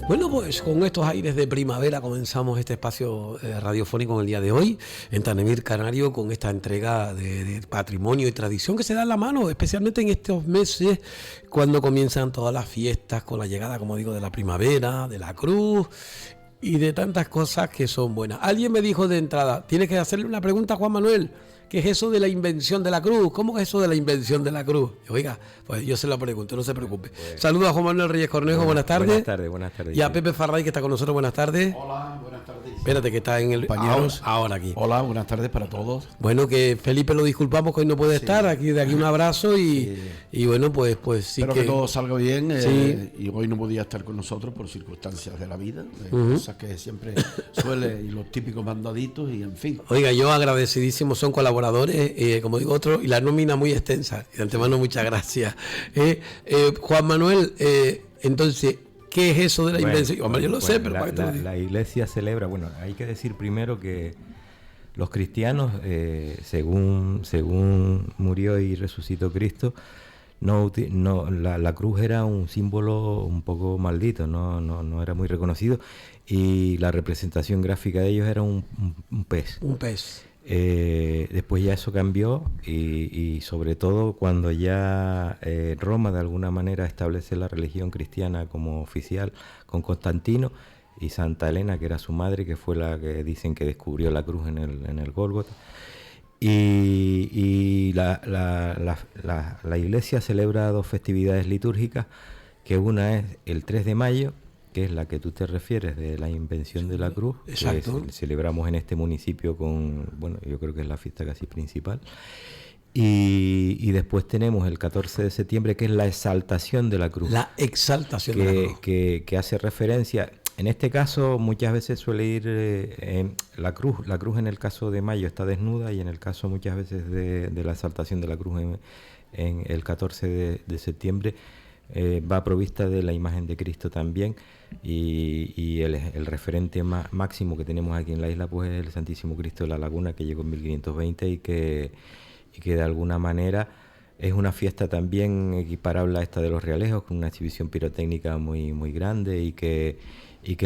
Bueno, pues con estos aires de primavera comenzamos este espacio radiofónico en el día de hoy, en Tanemir Canario, con esta entrega de patrimonio y tradición que se da en la mano, especialmente en estos meses, cuando comienzan todas las fiestas, con la llegada, como digo, de la primavera, de la cruz y de tantas cosas que son buenas. Alguien me dijo de entrada, tienes que hacerle una pregunta a Juan Manuel, ¿qué es eso de la invención de la cruz? ¿Cómo es eso de la invención de la cruz? Oiga, pues yo se lo pregunto, no se preocupe. Saludos a Juan Manuel Reyes Cornejo, buenas tardes. Buenas tardes. Y a Pepe Farray, que está con nosotros, buenas tardes. Hola, buenas tardes. Espérate, que está en el... Compañeros. Ahora aquí. Hola, buenas tardes para todos. Bueno, que Felipe lo disculpamos que hoy no puede estar, aquí de aquí un abrazo y bueno, pues sí. Espero que todo salga bien, Sí. y hoy no podía estar con nosotros por circunstancias de la vida, cosas que siempre suele, y los típicos mandaditos y en fin. Oiga, yo agradecidísimo, son colaboradores, como digo otros, y la nómina muy extensa. Y de antemano muchas gracias. Juan Manuel, entonces, ¿qué es eso de la invención? Hombre, yo lo sé, pero ¿para qué te lo digo? La iglesia celebra, bueno, hay que decir primero que los cristianos, según murió y resucitó Cristo, la cruz era un símbolo un poco maldito, no era muy reconocido, y la representación gráfica de ellos era un pez. Un pez. Después ya eso cambió y sobre todo cuando ya Roma de alguna manera establece la religión cristiana como oficial con Constantino y Santa Elena, que era su madre, que fue la que dicen que descubrió la cruz en el Gólgota. Y la iglesia celebra dos festividades litúrgicas, que una es el 3 de mayo, que es la que tú te refieres de la invención de la cruz. Exacto. Que celebramos en este municipio con, bueno, yo creo que es la fiesta casi principal. Y después tenemos el 14 de septiembre, que es la exaltación de la cruz. La exaltación de la cruz. Que hace referencia, en este caso muchas veces suele ir la cruz en el caso de mayo está desnuda, y en el caso muchas veces de la exaltación de la cruz en el 14 de septiembre va provista de la imagen de Cristo también, y el referente máximo que tenemos aquí en la isla pues es el Santísimo Cristo de la Laguna, que llegó en 1520 y que de alguna manera es una fiesta también equiparable a esta de los Realejos, con una exhibición pirotécnica muy, muy grande y que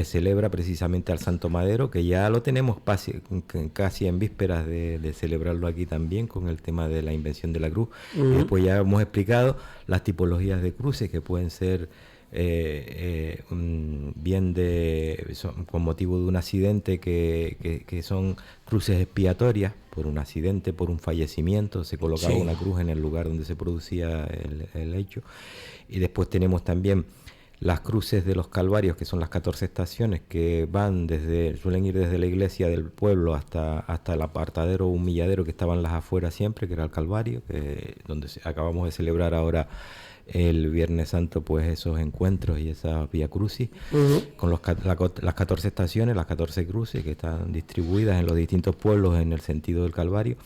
celebra precisamente al Santo Madero, que ya lo tenemos casi en vísperas de celebrarlo aquí también, con el tema de la invención de la cruz. Y después ya hemos explicado las tipologías de cruces, que pueden ser con motivo de un accidente, que son cruces expiatorias por un accidente, por un fallecimiento, se colocaba una cruz en el lugar donde se producía el hecho. Y después tenemos también las cruces de los Calvarios, que son las 14 estaciones, que suelen ir desde la iglesia del pueblo hasta el apartadero o humilladero que estaban las afueras siempre, que era el Calvario, donde acabamos de celebrar ahora el Viernes Santo, pues esos encuentros y esa Vía Crucis, con las 14 estaciones, las 14 cruces que están distribuidas en los distintos pueblos en el sentido del Calvario.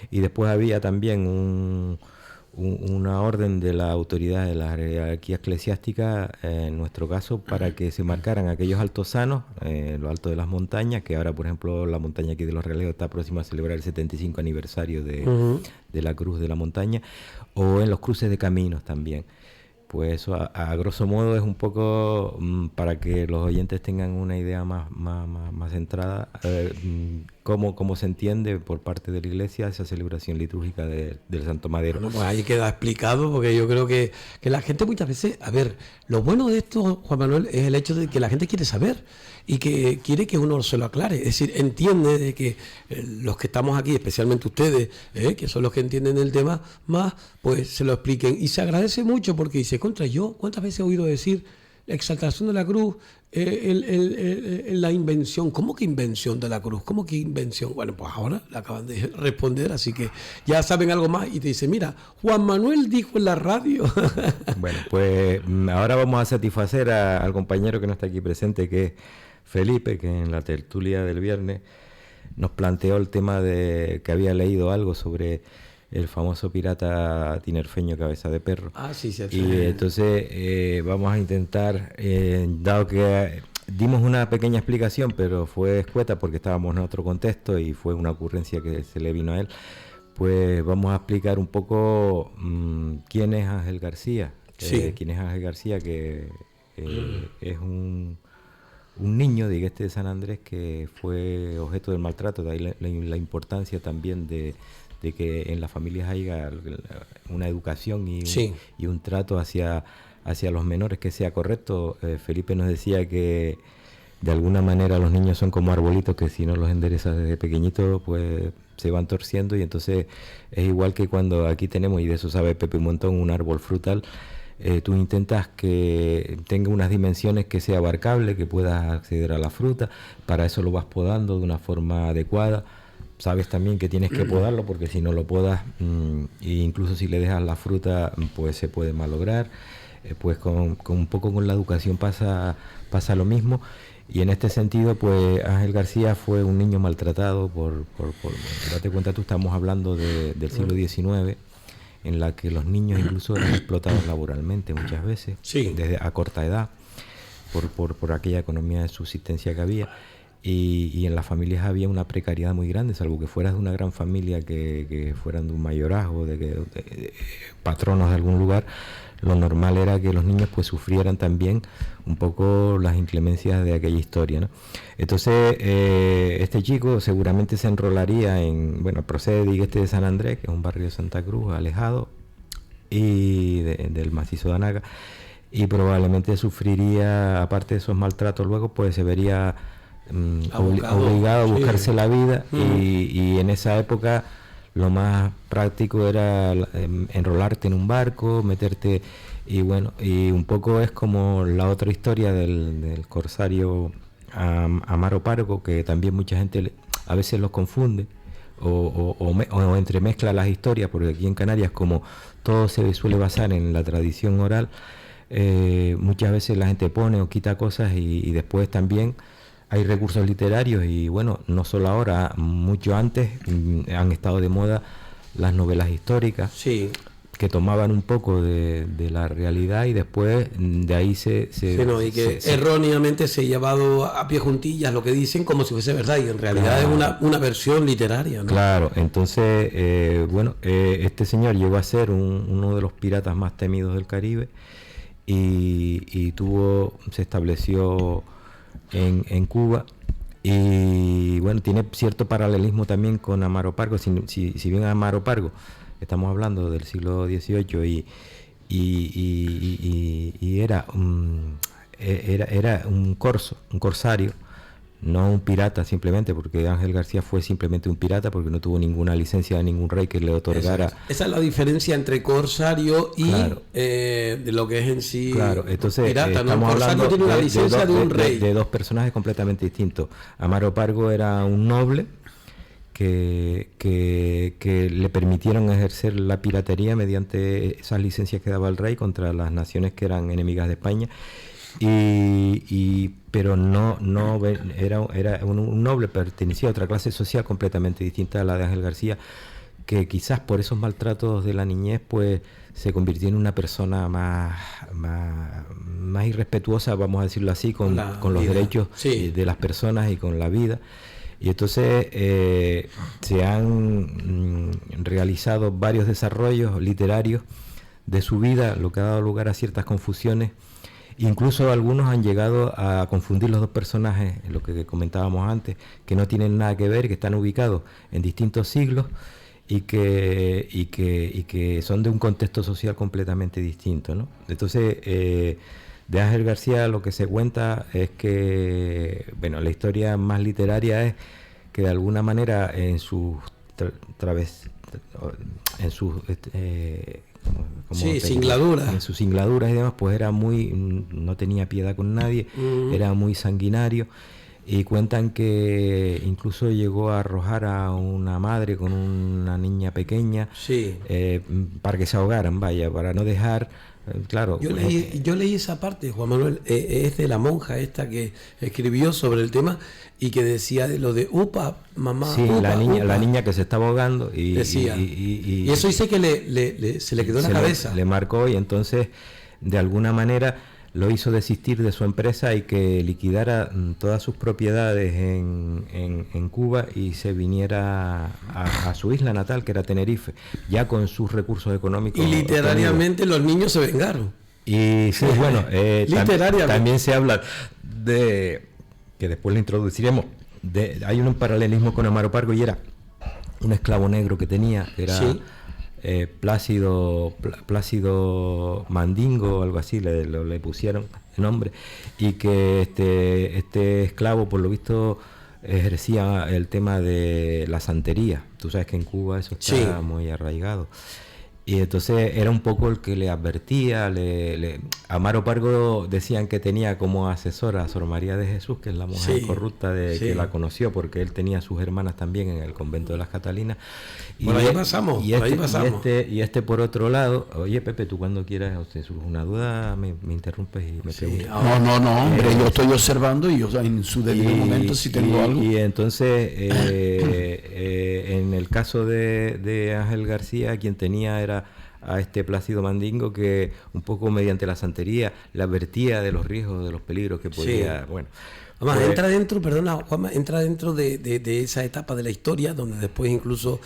Y después había también una orden de la autoridad de la jerarquía eclesiástica, en nuestro caso, para que se marcaran aquellos altosanos, lo alto de las montañas, que ahora, por ejemplo, la montaña aquí de los Realejos está próxima a celebrar el 75 aniversario de la Cruz de la Montaña, o en los cruces de caminos también. Pues eso, a grosso modo, es un poco para que los oyentes tengan una idea más centrada, cómo se entiende por parte de la Iglesia esa celebración litúrgica del Santo Madero. Bueno, pues ahí queda explicado, porque yo creo que la gente muchas veces, a ver, lo bueno de esto, Juan Manuel, es el hecho de que la gente quiere saber y que quiere que uno se lo aclare, es decir, entiende de que los que estamos aquí, especialmente ustedes, que son los que entienden el tema más, pues se lo expliquen, y se agradece mucho, porque dice, yo cuántas veces he oído decir la exaltación de la cruz, la invención. ¿Cómo que invención de la cruz? ¿Cómo que invención? Bueno, pues ahora le acaban de responder, así que ya saben algo más, y te dice, mira, Juan Manuel dijo en la radio. Bueno, pues ahora vamos a satisfacer al compañero que no está aquí presente, que es Felipe, que en la tertulia del viernes nos planteó el tema de que había leído algo sobre el famoso pirata tinerfeño Cabeza de Perro. Sí. Y entonces vamos a intentar, dado que dimos una pequeña explicación, pero fue escueta porque estábamos en otro contexto y fue una ocurrencia que se le vino a él, pues vamos a explicar un poco quién es Ángel García. Sí. Quién es Ángel García, que es un un niño de Higueste de San Andrés que fue objeto del maltrato, de ahí la importancia también de que en las familias haya una educación y un trato hacia los menores que sea correcto. Felipe nos decía que de alguna manera los niños son como arbolitos que si no los enderezas desde pequeñitos pues se van torciendo, y entonces es igual que cuando aquí tenemos, y de eso sabe Pepe un montón, un árbol frutal. Tú intentas que tenga unas dimensiones que sea abarcable, que puedas acceder a la fruta, para eso lo vas podando de una forma adecuada. Sabes también que tienes que podarlo porque si no lo podas, e incluso si le dejas la fruta, pues se puede malograr. Pues con un poco con la educación pasa lo mismo, y en este sentido pues Ángel García fue un niño maltratado por date cuenta tú, estamos hablando del siglo XIX, en la que los niños incluso eran explotados laboralmente muchas veces, desde a corta edad, por aquella economía de subsistencia que había, y en las familias había una precariedad muy grande, salvo que fueras de una gran familia, que fueran de un mayorazgo, de patronos de algún lugar. Lo normal era que los niños pues sufrieran también un poco las inclemencias de aquella historia, ¿no? Entonces este chico seguramente se enrolaría procede de Higueste de San Andrés, que es un barrio de Santa Cruz, alejado, y del macizo de Anaga, y probablemente sufriría, aparte de esos maltratos, luego pues se vería obligado a buscarse la vida, y en esa época lo más práctico era enrolarte en un barco, meterte, y un poco es como la otra historia del corsario Amaro Pargo, que también mucha gente a veces los confunde o entremezcla las historias, porque aquí en Canarias, como todo se suele basar en la tradición oral, muchas veces la gente pone o quita cosas, y después también hay recursos literarios, y no solo ahora, mucho antes han estado de moda las novelas históricas, que tomaban un poco de la realidad, y después de ahí erróneamente se ha llevado a pie juntillas lo que dicen como si fuese verdad, y en realidad es una versión literaria, ¿no? Claro, entonces este señor llegó a ser uno de los piratas más temidos del Caribe, y se estableció en Cuba, y tiene cierto paralelismo también con Amaro Pargo. Si bien Amaro Pargo, estamos hablando del siglo XVIII, y era un corsario, no un pirata simplemente, porque Ángel García fue simplemente un pirata porque no tuvo ninguna licencia de ningún rey que le otorgara. Exacto. Esa es la diferencia entre corsario y de lo que es en sí entonces, pirata. Estamos hablando tiene una licencia de un rey. De dos personajes completamente distintos. Amaro Pargo era un noble que le permitieron ejercer la piratería mediante esas licencias que daba el rey contra las naciones que eran enemigas de España. Pero no era un noble, pertenecía a otra clase social completamente distinta a la de Ángel García, que quizás por esos maltratos de la niñez pues se convirtió en una persona más irrespetuosa, vamos a decirlo así, con los derechos de las personas y con la vida. Y entonces se han realizado varios desarrollos literarios de su vida, lo que ha dado lugar a ciertas confusiones. Incluso algunos han llegado a confundir los dos personajes, lo que comentábamos antes, que no tienen nada que ver, que están ubicados en distintos siglos y que son de un contexto social completamente distinto, ¿no? Entonces, de Ángel García lo que se cuenta es que, la historia más literaria es que de alguna manera en sus singladuras. En sus singladuras y demás, pues no tenía piedad con nadie, era muy sanguinario, y cuentan que incluso llegó a arrojar a una madre con una niña pequeña para que se ahogaran, para no dejar. Claro. Yo leí esa parte, Juan Manuel, es de la monja esta que escribió sobre el tema y que decía de lo de upa, mamá. Sí, upa, la niña que se estaba ahogando y decía. Y eso dice que se le quedó en la cabeza. Le marcó, y entonces de alguna manera lo hizo desistir de su empresa y que liquidara todas sus propiedades en Cuba y se viniera a su isla natal, que era Tenerife, ya con sus recursos económicos. Y literariamente obtenidos. Los niños se vengaron. Y sí, literariamente. También se habla de que después le introduciremos, hay un paralelismo con Amaro Pargo, y era un esclavo negro que tenía, que era Sí. Plácido Mandingo o algo así, le pusieron el nombre, y que este esclavo, por lo visto, ejercía el tema de la santería. Tú sabes que en Cuba eso está Sí. muy arraigado. Y entonces era un poco el que le advertía. Amaro Pargo decían que tenía como asesora a Sor María de Jesús, que es la mujer Sí, corrupta sí. que la conoció, porque él tenía sus hermanas también en el convento de las Catalinas. Por ahí pasamos, por ahí pasamos. Y este por otro lado, oye Pepe, tú cuando quieras, o te surge una duda, me interrumpes y me preguntas. No, hombre, yo estoy observando y yo en su debido momento si tengo algo. Y entonces, en el caso de Ángel García, quien tenía era a este Plácido Mandingo, que un poco mediante la santería le advertía de los riesgos, de los peligros que podía... Sí. Bueno, Además, pues, entra dentro, perdona, Juanma, entra dentro de esa etapa de la historia, donde después incluso,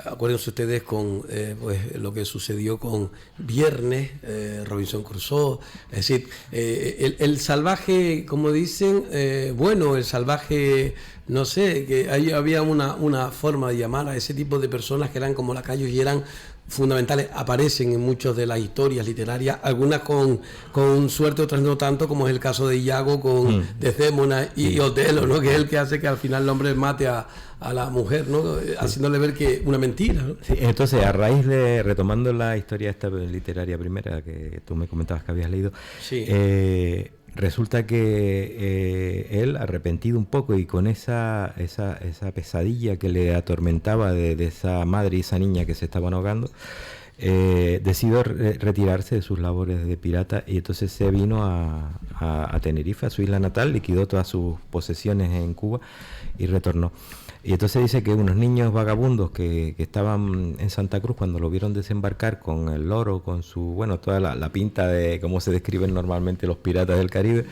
acuérdense ustedes con pues, lo que sucedió con Viernes, Robinson Crusoe, es decir, el salvaje, como dicen, el salvaje, no sé, que ahí había una forma de llamar a ese tipo de personas que eran como lacayos y eran fundamentales, aparecen en muchas de las historias literarias, algunas con suerte, otras no tanto, como es el caso de Iago con Desdémona y Otelo, ¿no? Que es el que hace que al final el hombre mate a la mujer, ¿no? Haciéndole ver que una mentira, ¿no? sí, entonces, a raíz retomando la historia esta literaria primera que tú me comentabas que habías leído, Sí. resulta que él, arrepentido un poco y con esa pesadilla que le atormentaba de esa madre y esa niña que se estaban ahogando, decidió retirarse de sus labores de pirata, y entonces se vino a Tenerife, a su isla natal, liquidó todas sus posesiones en Cuba y retornó. Y entonces dice que unos niños vagabundos que estaban en Santa Cruz, cuando lo vieron desembarcar con el loro, con toda la pinta de cómo se describen normalmente los piratas del Caribe,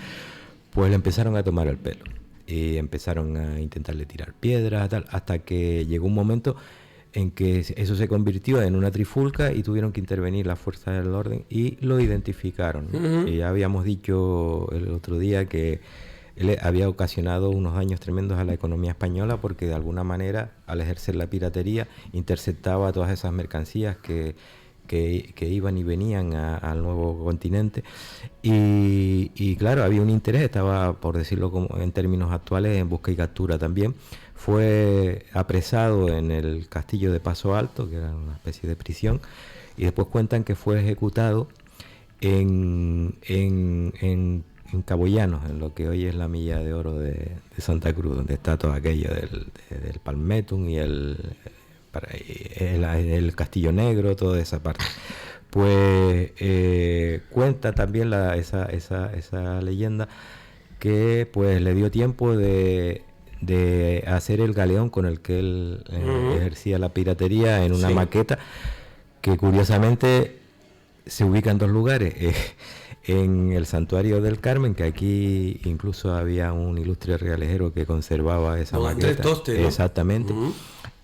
pues le empezaron a tomar el pelo y empezaron a intentarle tirar piedras, tal, hasta que llegó un momento en que eso se convirtió en una trifulca y tuvieron que intervenir las fuerzas del orden y lo identificaron, ¿no? Y ya habíamos dicho el otro día que él había ocasionado unos daños tremendos a la economía española, porque de alguna manera, al ejercer la piratería, interceptaba todas esas mercancías que iban y venían al nuevo continente. Y claro, había un interés, estaba, por decirlo como en términos actuales, en busca y captura también. Fue apresado en el castillo de Paso Alto, que era una especie de prisión, y después cuentan que fue ejecutado en Cabo Llanos, en lo que hoy es la Milla de Oro de Santa Cruz, donde está todo aquello del Palmetum y el Castillo Negro, toda esa parte. Pues cuenta también esa leyenda que pues le dio tiempo de hacer el galeón con el que él ejercía la piratería en una maqueta que curiosamente se ubica en dos lugares. En el Santuario del Carmen, que aquí incluso había un ilustre realejero que conservaba esa maqueta. Andrés Toste, ¿no? Exactamente.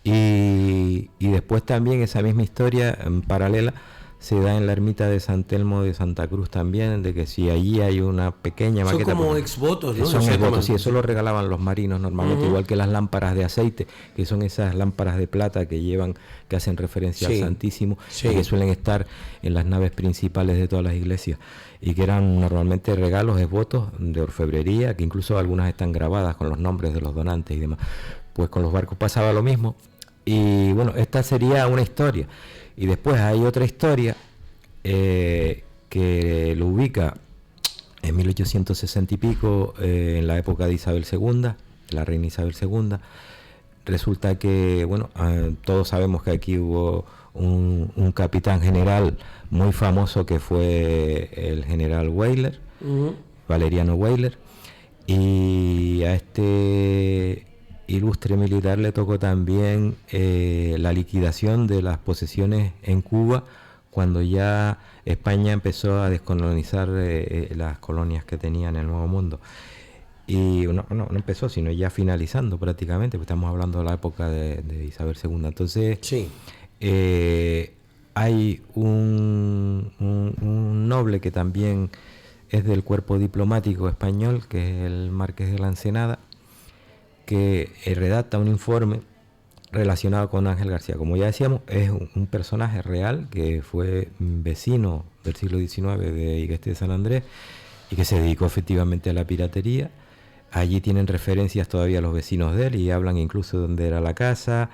Y después también esa misma historia paralela se da en la ermita de San Telmo de Santa Cruz también, de que si allí hay una pequeña Son maqueta... como exvotos, ¿no? Son De cierta exvotos, sí, manera. eso lo regalaban los marinos normalmente, igual que las lámparas de aceite, que son esas lámparas de plata que hacen referencia al Santísimo, y que suelen estar en las naves principales de todas las iglesias, y que eran normalmente regalos, exvotos de orfebrería, que incluso algunas están grabadas con los nombres de los donantes y demás. Pues con los barcos pasaba lo mismo, y bueno, esta sería una historia. Y después hay otra historia que lo ubica en 1860 y pico, en la época de Isabel II, la reina Isabel II. Resulta que, bueno, todos sabemos que aquí hubo un capitán general muy famoso que fue el general Weyler, Valeriano Weyler, y a este ilustre militar le tocó también la liquidación de las posesiones en Cuba, cuando ya España empezó a descolonizar las colonias que tenía en el Nuevo Mundo. Y no empezó, sino ya finalizando prácticamente, porque estamos hablando de la época de Isabel II. Entonces, hay un noble que también es del cuerpo diplomático español, que es el Marqués de la Ensenada, que redacta un informe relacionado con Ángel García. Como ya decíamos, es un personaje real que fue vecino del siglo XIX de Igueste de San Andrés y que se dedicó efectivamente a la piratería. Allí tienen referencias todavía los vecinos de él y hablan incluso de dónde era la casa.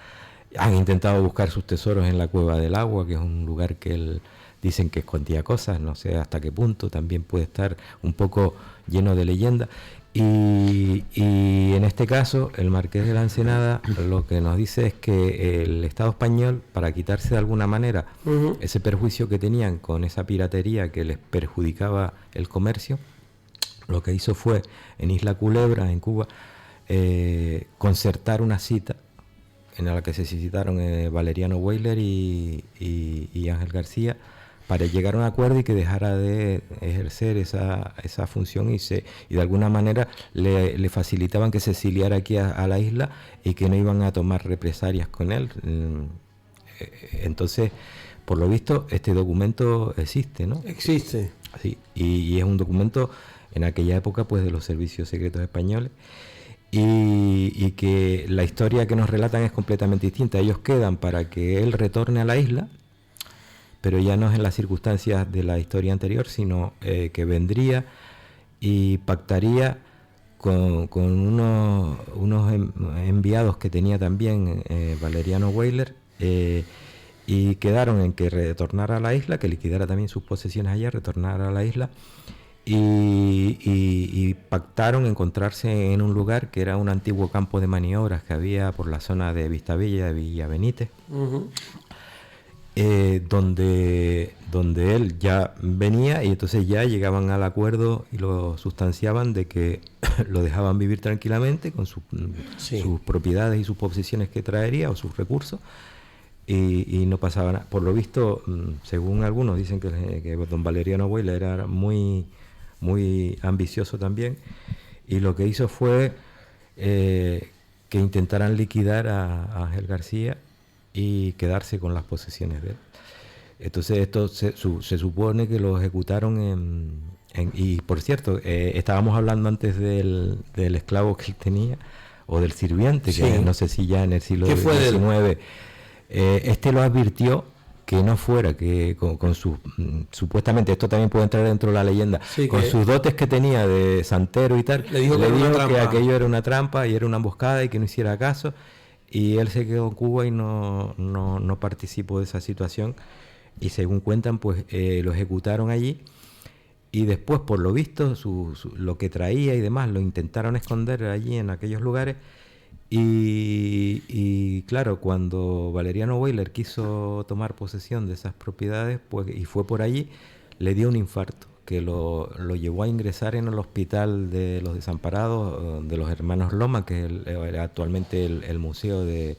Han intentado buscar sus tesoros en la Cueva del Agua, que es un lugar que él dicen que escondía cosas, no sé hasta qué punto, también puede estar un poco lleno de leyenda. Y en este caso, el Marqués de la Ensenada lo que nos dice es que el Estado español, para quitarse de alguna manera ese perjuicio que tenían con esa piratería que les perjudicaba el comercio, lo que hizo fue, en Isla Culebra, en Cuba, concertar una cita en la que se citaron Valeriano Weyler y Ángel García, para llegar a un acuerdo y que dejara de ejercer esa función y de alguna manera le facilitaban que se exiliara aquí a la isla y que no iban a tomar represalias con él. Entonces, por lo visto, este documento existe, ¿no? Existe. Sí, y es un documento en aquella época pues de los servicios secretos españoles y que la historia que nos relatan es completamente distinta. Ellos quedan para que él retorne a la isla, pero ya no es en las circunstancias de la historia anterior, sino que vendría y pactaría con unos enviados que tenía también Valeriano Weyler, y quedaron en que retornara a la isla, que liquidara también sus posesiones allá, retornara a la isla, y pactaron encontrarse en un lugar que era un antiguo campo de maniobras que había por la zona de Vistabella, de Villa Benítez, donde él ya venía, y entonces ya llegaban al acuerdo y lo sustanciaban de que lo dejaban vivir tranquilamente con sus propiedades y sus posesiones que traería o sus recursos, y no pasaba nada. Por lo visto, según algunos dicen que don Valeriano Weyler era muy ambicioso también, y lo que hizo fue que intentaran liquidar a Ángel García y quedarse con las posesiones de él. Entonces esto se supone que lo ejecutaron y por cierto, estábamos hablando antes del esclavo que él tenía, o del sirviente, que no sé si ya en el siglo XIX, este lo advirtió que no fuera, que con sus, supuestamente, esto también puede entrar dentro de la leyenda, con sus dotes que tenía de santero y tal, le dijo que aquello era una trampa y era una emboscada y que no hiciera caso, y él se quedó en Cuba y no participó de esa situación, y según cuentan, pues lo ejecutaron allí, y después, por lo visto, lo que traía y demás lo intentaron esconder allí en aquellos lugares. Y claro, cuando Valeriano Weyler quiso tomar posesión de esas propiedades, pues, y fue por allí, le dio un infarto que lo llevó a ingresar en el hospital de los desamparados de los hermanos Loma, que es actualmente el museo de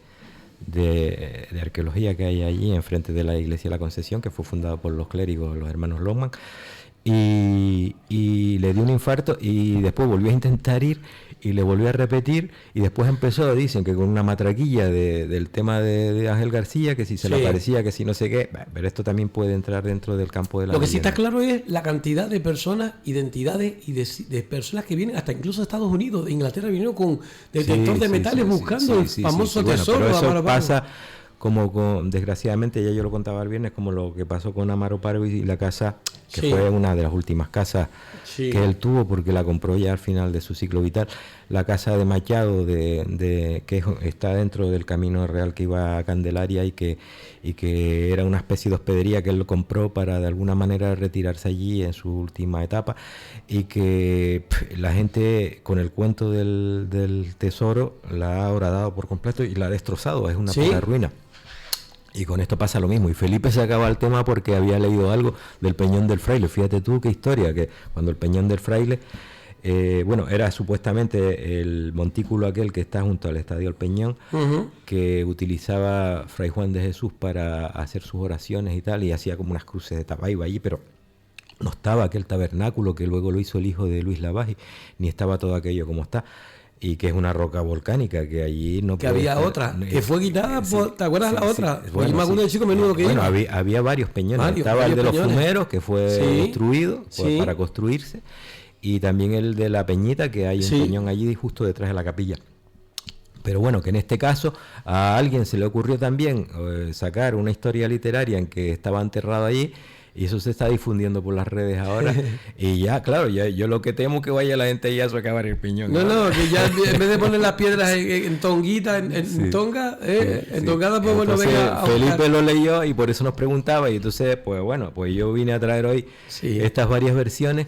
arqueología que hay allí enfrente de la iglesia de la Concesión, que fue fundado por los clérigos, los hermanos Loma, y le dio un infarto y después volvió a intentar ir y le volvió a repetir, y después empezó, dicen que con una matraquilla del tema de Ángel García, que si se le aparecía, que si no sé qué, pero esto también puede entrar dentro del campo de la Lo que leyenda. sí está claro es la cantidad de personas, identidades y de personas que vienen hasta incluso de Estados Unidos, de Inglaterra, vinieron con detector de metales buscando el famoso tesoro. Bueno, pero eso pasa como desgraciadamente, ya yo lo contaba el viernes, como lo que pasó con Amaro Pargo y la casa, que fue una de las últimas casas que él tuvo, porque la compró ya al final de su ciclo vital, la casa de Machado, que está dentro del camino real que iba a Candelaria, y que era una especie de hospedería que él lo compró para de alguna manera retirarse allí en su última etapa, y que la gente con el cuento del tesoro la ha horadado por completo y la ha destrozado, es una pura ruina. Y con esto pasa lo mismo, y Felipe se acaba el tema porque había leído algo del Peñón del Fraile. Fíjate tú qué historia, que cuando el Peñón del Fraile, era supuestamente el montículo aquel que está junto al Estadio El Peñón, que utilizaba Fray Juan de Jesús para hacer sus oraciones y tal, y hacía como unas cruces de tabaiba allí, pero no estaba aquel tabernáculo que luego lo hizo el hijo de Luis Lavalle, ni estaba todo aquello como está. y que es una roca volcánica que allí no que puede había estar, otra que fue quitada por, ¿te acuerdas la otra? Bueno, yo me acuerdo de Chico Menudo que bueno, iba. había varios peñones. Estaba varios el de los peñones. fumeros, que fue destruido para construirse, y también el de la Peñita, que hay un peñón allí justo detrás de la capilla. Pero bueno, que en este caso a alguien se le ocurrió también sacar una historia literaria en que estaba enterrado allí, y eso se está difundiendo por las redes ahora. Y ya, claro, yo lo que temo es que vaya la gente ya a socavar el piñón. No, que ya en vez de poner las piedras en tonguita, en tonga, en tongada, pues bueno, entonces, venga a Felipe buscar. lo leyó y por eso nos preguntaba, y entonces, pues bueno, pues yo vine a traer hoy estas varias versiones,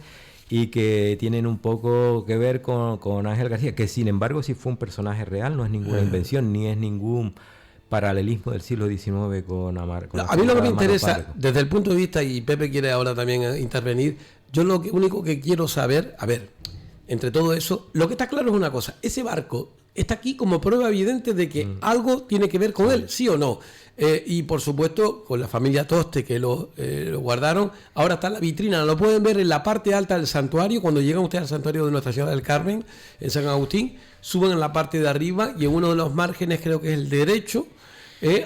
y que tienen un poco que ver con Ángel García, que sin embargo sí fue un personaje real, no es ninguna invención, ni es ningún paralelismo del siglo XIX con Amar. A mí lo que me interesa, desde el punto de vista, y Pepe quiere ahora también intervenir, yo lo único que quiero saber, a ver, entre todo eso, lo que está claro es una cosa: ese barco está aquí como prueba evidente de que algo tiene que ver con él, sí o no. Y por supuesto, con la familia Toste, que lo guardaron, ahora está en la vitrina, lo pueden ver en la parte alta del santuario. Cuando llegan ustedes al santuario de Nuestra Señora del Carmen, en San Agustín, suben en la parte de arriba, y en uno de los márgenes, creo que es el derecho,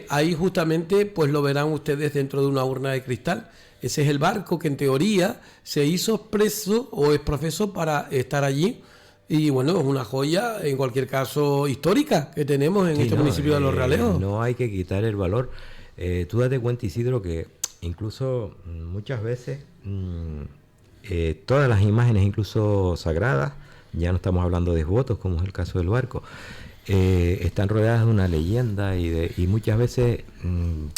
ahí justamente pues lo verán ustedes dentro de una urna de cristal. Ese es el barco que en teoría se hizo expreso o es profeso para estar allí, y bueno, es una joya en cualquier caso histórica que tenemos en este municipio de Los Realejos. No hay que quitar el valor. Tú date cuenta, Isidro, que incluso muchas veces todas las imágenes, incluso sagradas, ya no estamos hablando de devotos como es el caso del barco, están rodeadas de una leyenda, y muchas veces,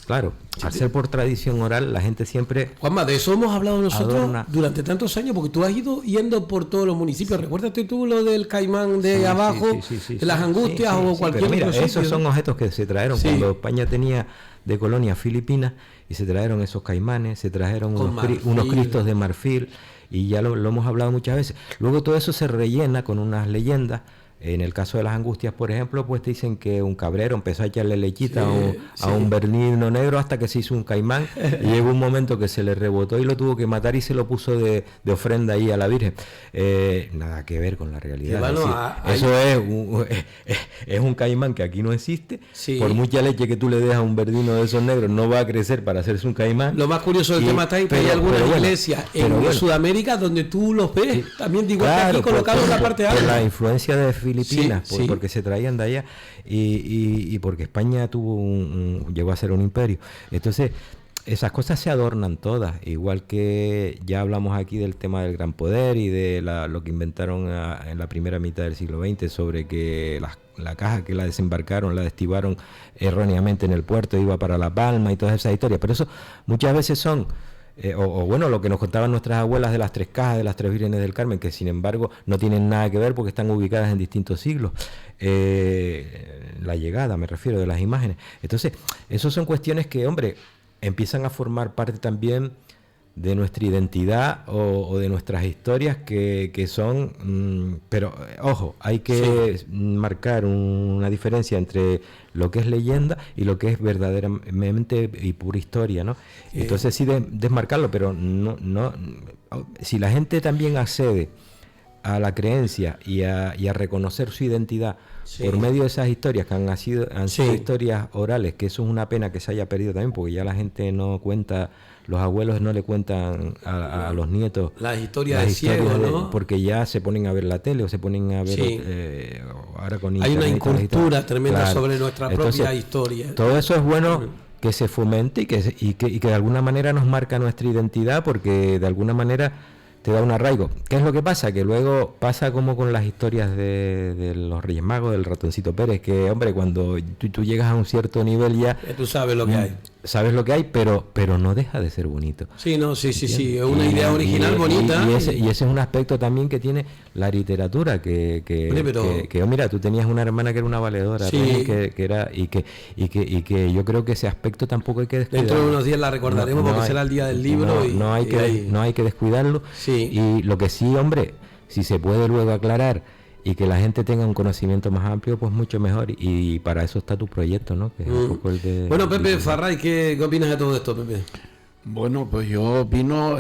claro, al ser por tradición oral, la gente siempre... Juanma, de eso hemos hablado nosotros durante tantos años, porque tú has ido yendo por todos los municipios. Recuérdate tú lo del caimán de abajo, de las Angustias o cualquier pero mira, otro esos sitio, son objetos que se trajeron cuando España tenía de colonia Filipinas, y se trajeron esos caimanes, se trajeron unos cristos de marfil, y ya lo hemos hablado muchas veces. Luego todo eso se rellena con unas leyendas. En el caso de las Angustias, por ejemplo, pues te dicen que un cabrero empezó a echarle lechita a un bernino negro hasta que se hizo un caimán, y llegó un momento que se le rebotó y lo tuvo que matar, y se lo puso de ofrenda ahí a la Virgen. Nada que ver con la realidad. Eso es un caimán que aquí no existe. Por mucha leche que tú le des a un bernino de esos negros, no va a crecer para hacerse un caimán. Lo más curioso del tema está ahí que hay algunas iglesias en Sudamérica donde tú los ves también, digo, que aquí colocados en la parte alta. La influencia de Filipinas, porque se traían de allá, y porque España llegó a ser un imperio. Entonces, esas cosas se adornan todas, igual que ya hablamos aquí del tema del gran poder y de lo que inventaron en la primera mitad del siglo XX sobre que la caja que la desembarcaron, la destivaron erróneamente en el puerto, iba para La Palma y todas esas historias. Pero eso muchas veces son... bueno, lo que nos contaban nuestras abuelas de las 3 cajas, de las 3 vírgenes del Carmen, que sin embargo no tienen nada que ver porque están ubicadas en distintos siglos. La llegada, me refiero, de las imágenes. Entonces, esas son cuestiones que, hombre, empiezan a formar parte también de nuestra identidad o de nuestras historias que son... pero, ojo, hay que marcar una diferencia entre lo que es leyenda y lo que es verdaderamente y pura historia, ¿no? Entonces sí desmarcarlo, pero no si la gente también accede a la creencia y a reconocer su identidad por medio de esas historias que han sido historias orales, que eso es una pena que se haya perdido también, porque ya la gente no cuenta, los abuelos no le cuentan a los nietos las historias de ciego, ¿no? Porque ya se ponen a ver la tele o se ponen a ver ahora con hay internet, una incultura tremenda sobre nuestra propia historia. Todo eso es bueno que se fomente y que de alguna manera nos marca nuestra identidad, porque de alguna manera te da un arraigo. ¿Qué es lo que pasa? Que luego pasa como con las historias de los Reyes Magos, del Ratoncito Pérez, que, hombre, cuando tú llegas a un cierto nivel ya tú sabes lo que hay. Sabes lo que hay, pero no deja de ser bonito. Sí, es una idea original bonita. Y ese es un aspecto también que tiene la literatura, que mira, tú tenías una hermana que era una valedora, que era y que yo creo que ese aspecto tampoco hay que descuidarlo. Dentro de unos días la recordaremos porque será el día del libro. No hay que descuidarlo. Y lo que sí, hombre, si se puede luego aclarar y que la gente tenga un conocimiento más amplio, pues mucho mejor, y para eso está tu proyecto, ¿no? Que es un poco el de... Bueno, Pepe Farray, ¿qué opinas de todo esto, Pepe? Bueno, pues yo opino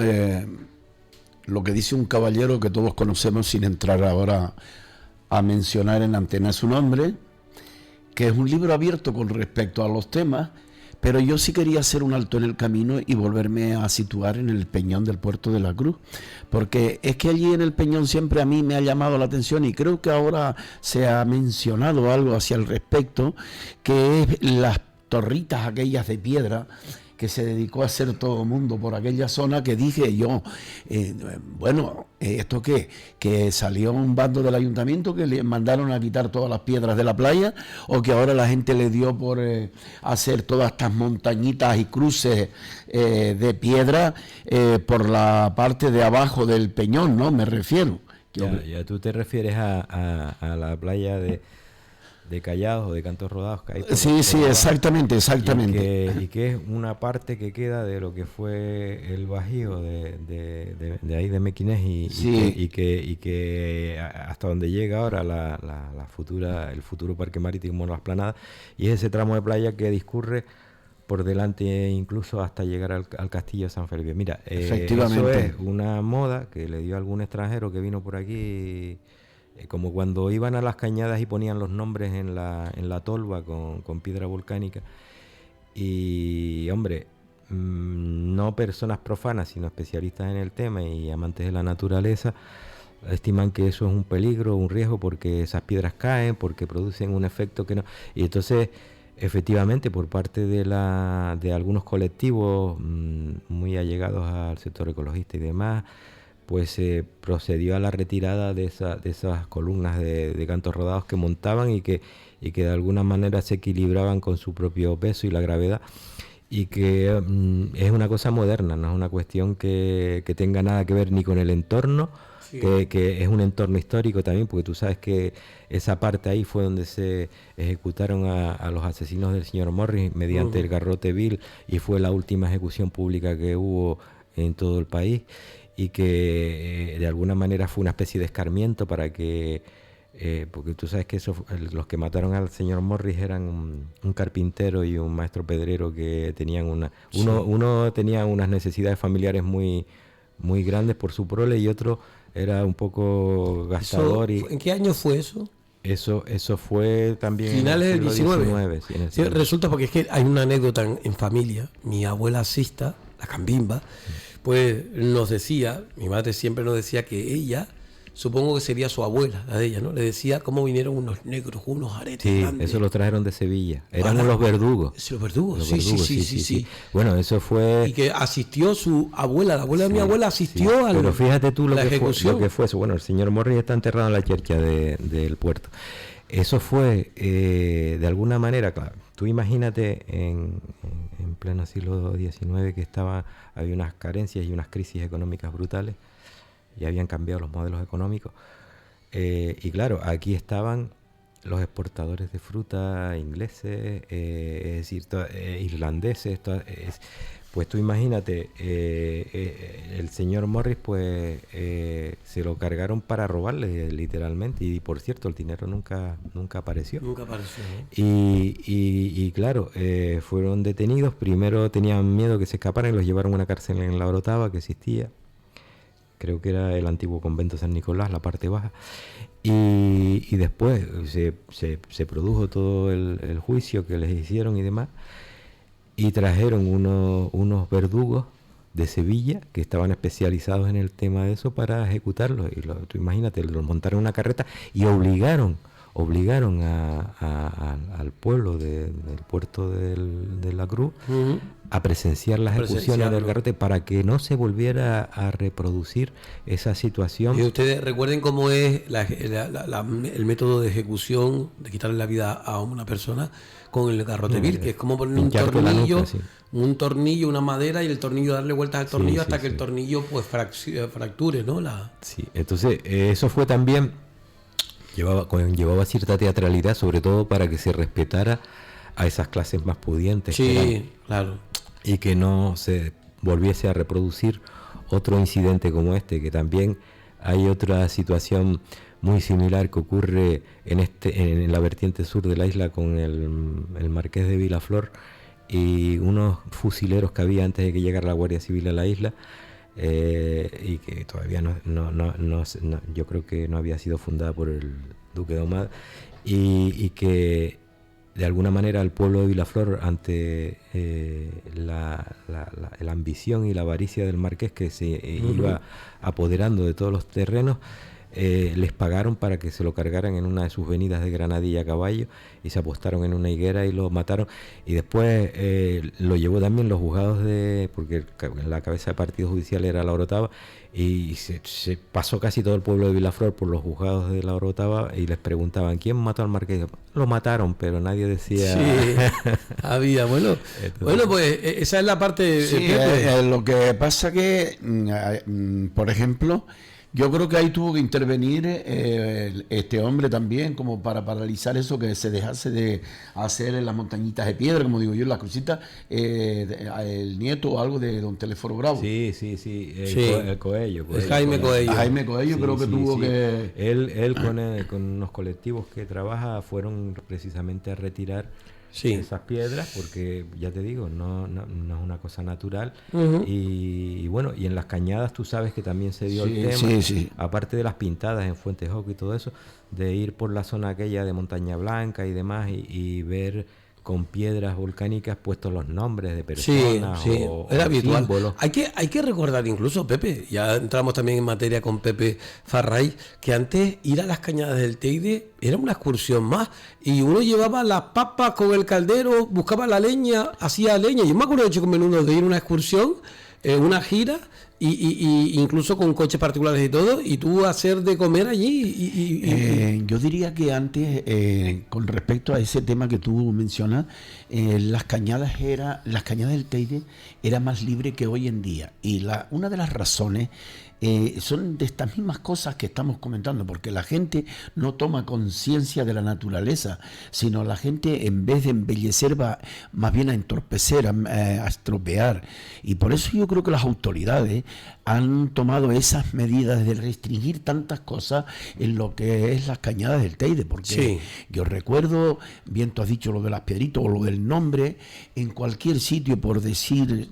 lo que dice un caballero que todos conocemos, sin entrar ahora a mencionar en antena su nombre, que es un libro abierto con respecto a los temas, pero yo sí quería hacer un alto en el camino y volverme a situar en el Peñón del Puerto de la Cruz, porque es que allí en el Peñón siempre a mí me ha llamado la atención, y creo que ahora se ha mencionado algo hacia el respecto, que es las torritas aquellas de piedra que se dedicó a hacer todo el mundo por aquella zona, que dije yo, ¿esto qué? Que salió un bando del ayuntamiento que le mandaron a quitar todas las piedras de la playa, o que ahora la gente le dio por hacer todas estas montañitas y cruces de piedra por la parte de abajo del Peñón, ¿no? Me refiero. Ya tú te refieres a la playa de Callados o de Cantos Rodados. Que hay sí, exactamente. Y que es una parte que queda de lo que fue el Bajío de ahí de Mequinés y que hasta donde llega ahora el futuro Parque Marítimo Las Planadas, y es ese tramo de playa que discurre por delante incluso hasta llegar al castillo de San Felipe. Mira, eso es una moda que le dio a algún extranjero que vino por aquí, como cuando iban a las cañadas y ponían los nombres en la tolva con piedra volcánica. Y, hombre, no personas profanas, sino especialistas en el tema y amantes de la naturaleza, estiman que eso es un peligro, un riesgo, porque esas piedras caen, porque producen un efecto que no... Y entonces, efectivamente, por parte de algunos colectivos muy allegados al sector ecologista y demás, pues se procedió a la retirada de esas columnas de Cantos Rodados que montaban y que de alguna manera se equilibraban con su propio peso y la gravedad, y que es una cosa moderna, no es una cuestión que tenga nada que ver ni con el entorno, sí, que es un entorno histórico también, porque tú sabes que esa parte ahí fue donde se ejecutaron a los asesinos del señor Morris mediante el garrote vil, y fue la última ejecución pública que hubo en todo el país, y que de alguna manera fue una especie de escarmiento para que, porque tú sabes que los que mataron al señor Morris eran un carpintero y un maestro pedrero que tenían uno tenía unas necesidades familiares muy, muy grandes por su prole, y otro era un poco gastador. ¿En qué año fue eso? Eso fue también finales del 19. Sí, resulta, porque es que hay una anécdota en familia. Mi abuela Sista, la Cambimba, pues nos decía, mi madre siempre nos decía que ella, supongo que sería su abuela, la de ella, ¿no? Le decía cómo vinieron unos negros, unos aretes grandes. Eso lo trajeron de Sevilla. Eran los verdugos. Los verdugos, sí. Bueno, eso fue... Y que asistió su abuela, la abuela de mi abuela asistió a Pero fíjate tú lo que fue eso. Bueno, el señor Morris está enterrado en la chercha del puerto. Eso fue, de alguna manera, claro, tú imagínate en pleno siglo XIX que había unas carencias y unas crisis económicas brutales, y habían cambiado los modelos económicos, y claro, aquí estaban los exportadores de fruta ingleses, es decir, irlandeses, pues tú imagínate, el señor Morris pues se lo cargaron para robarle literalmente, y por cierto el dinero nunca apareció. Nunca apareció, ¿no? Y claro, fueron detenidos. Primero tenían miedo que se escaparan y los llevaron a una cárcel en La Orotava que existía, creo que era el antiguo convento San Nicolás, la parte baja, y después se produjo todo el juicio que les hicieron y demás, y trajeron unos verdugos de Sevilla que estaban especializados en el tema de eso para ejecutarlos, y tú imagínate, los montaron en una carreta y obligaron al pueblo del puerto de la Cruz a presenciar las ejecuciones del garrote para que no se volviera a reproducir esa situación. Y ustedes recuerden cómo es el método de ejecución, de quitarle la vida a una persona con el garrote vil, que es como poner un tornillo, una madera, y el tornillo, darle vueltas al tornillo hasta que el tornillo pues fracture, ¿no? Sí, entonces eso fue también... Llevaba cierta teatralidad, sobre todo para que se respetara a esas clases más pudientes. Sí, claro. Y que no se volviese a reproducir otro incidente como este, que también hay otra situación muy similar que ocurre en la vertiente sur de la isla con el Marqués de Vilaflor y unos fusileros que había antes de que llegara la Guardia Civil a la isla. Y que todavía yo creo que no había sido fundada por el Duque de Ahumada, y que de alguna manera el pueblo de Vilaflor, ante la ambición y la avaricia del marqués, que se iba apoderando de todos los terrenos, les pagaron para que se lo cargaran en una de sus venidas de Granadilla a caballo, y se apostaron en una higuera y lo mataron. Y después lo llevó también los juzgados porque la cabeza de partido judicial era la Orotava, y se pasó casi todo el pueblo de Vilaflor por los juzgados de la Orotava, y les preguntaban ¿quién mató al marqués? Lo mataron, pero nadie decía. Sí, había, bueno. Bueno, pues esa es la parte. Sí, lo que pasa que, por ejemplo, yo creo que ahí tuvo que intervenir este hombre también, como para paralizar eso, que se dejase de hacer en las montañitas de piedra, como digo yo, en las crucitas, el nieto o algo de don Telesforo Bravo. Sí, el Coello. Jaime Coello. Jaime Coello, creo que tuvo que. Él con unos colectivos que trabaja fueron precisamente a retirar esas piedras, porque ya te digo, no es una cosa natural. Y bueno, y en las cañadas tú sabes que también se dio el tema, aparte de las pintadas en Fuentes Joco y todo eso, de ir por la zona aquella de Montaña Blanca y demás, y ver con piedras volcánicas puestos los nombres de personas o era habitual. Símbolos. Hay que recordar incluso, Pepe, ya entramos también en materia con Pepe Farray, que antes ir a las cañadas del Teide era una excursión más, y uno llevaba las papas con el caldero, buscaba la leña, hacía leña. Yo me acuerdo de Chico Menudo de ir a una excursión, una gira, y incluso con coches particulares y todo, y tú hacer de comer allí. Yo diría que antes, con respecto a ese tema que tú mencionas, las cañadas del Teide era más libre que hoy en día, y una de las razones son de estas mismas cosas que estamos comentando, porque la gente no toma conciencia de la naturaleza, sino la gente, en vez de embellecer, va más bien a entorpecer, a estropear. Y por eso yo creo que las autoridades han tomado esas medidas de restringir tantas cosas en lo que es las cañadas del Teide, porque yo recuerdo, bien tú has dicho lo de las piedritas o lo del nombre, en cualquier sitio, por decir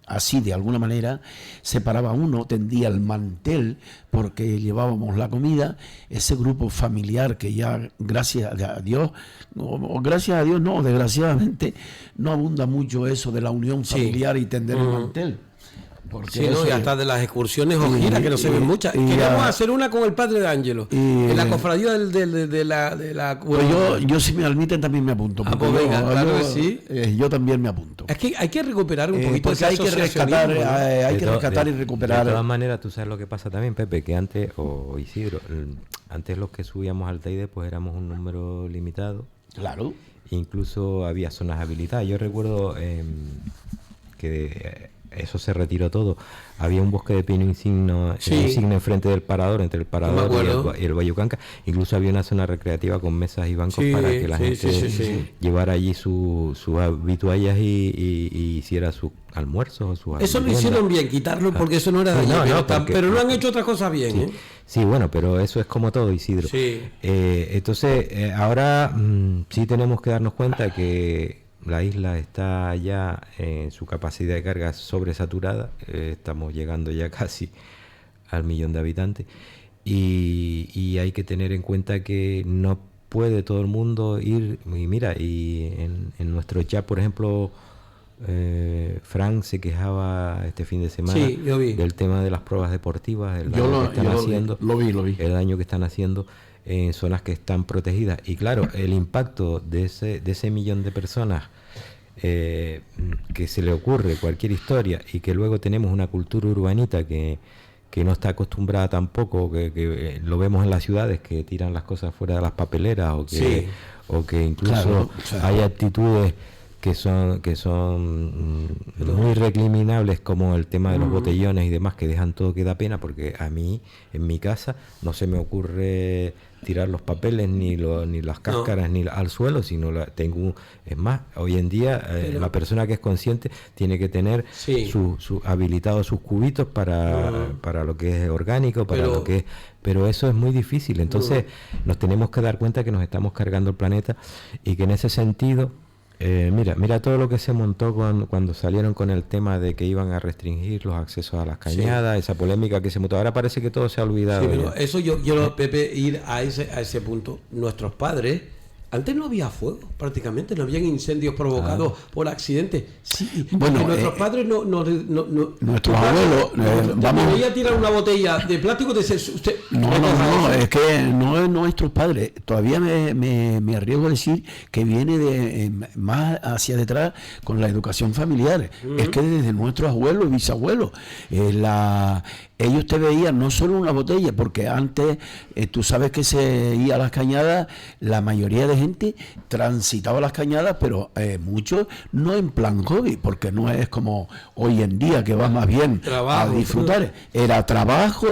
así de alguna manera, se paraba uno, tendía el mantel porque llevábamos la comida, ese grupo familiar que ya, gracias a Dios, no, desgraciadamente, no abunda mucho eso de la unión familiar y tender el mantel. Porque y hasta de las excursiones o giras, que no se ven muchas. Queremos hacer una con el padre de Ángelo, en la cofradía de la pues yo, si me admiten, también me apunto. Pues venga, claro que sí. Yo también me apunto. Es que hay que recuperar un poquito porque hay que rescatar y recuperar. De todas maneras, tú sabes lo que pasa también, Pepe, que antes, o Isidro, antes los que subíamos al Teide, pues éramos un número limitado. Claro. Incluso había zonas habilitadas. Yo recuerdo que eso se retiró todo. Había un bosque de pino insignia enfrente del parador, entre el parador y el Bayucanca. Incluso había una zona recreativa con mesas y bancos para que la gente llevara allí sus habituallas y hiciera sus almuerzos o sus Eso lo hicieron bien, quitarlo, porque eso no era dañino, pero no han hecho otras cosas bien. Sí, bueno, pero eso es como todo, Isidro. Entonces, ahora sí tenemos que darnos cuenta que la isla está ya en su capacidad de carga sobresaturada. Estamos llegando ya casi al 1.000.000 de habitantes, y hay que tener en cuenta que no puede todo el mundo ir. Y mira, y en nuestro chat, por ejemplo, Frank se quejaba este fin de semana del tema de las pruebas deportivas, el daño que están haciendo, el daño que están haciendo en zonas que están protegidas. Y claro, el impacto de ese 1.000.000 de personas, que se le ocurre cualquier historia, y que luego tenemos una cultura urbanita que no está acostumbrada tampoco, que lo vemos en las ciudades, que tiran las cosas fuera de las papeleras, o que incluso hay actitudes que son muy recriminables, como el tema de los botellones y demás, que dejan todo, que da pena, porque a mí, en mi casa, no se me ocurre tirar los papeles ni las cáscaras ni al suelo, sino es más, hoy en día la persona que es consciente tiene que tener habilitados sus cubitos para lo que es orgánico, pero eso es muy difícil. Entonces nos tenemos que dar cuenta que nos estamos cargando el planeta, y que en ese sentido Mira todo lo que se montó cuando salieron con el tema de que iban a restringir los accesos a las cañadas, esa polémica que se montó. Ahora parece que todo se ha olvidado. Sí, pero eso yo quiero, Pepe, ir a ese punto. Nuestros padres, antes no había fuego, prácticamente, no habían incendios provocados por accidentes. Sí, bueno, nuestros padres no nuestros abuelos, vamos, voy a tirar una botella de plástico de usted. No, es que no es nuestros padres. Todavía me arriesgo a decir que viene de más hacia detrás con la educación familiar. Es que desde nuestros abuelos y bisabuelos, ellos te veían no solo una botella, porque antes tú sabes que se iba a las cañadas, la mayoría de gente transitaba las cañadas, pero muchos no en plan hobby, porque no es como hoy en día que va más bien a disfrutar. Era trabajo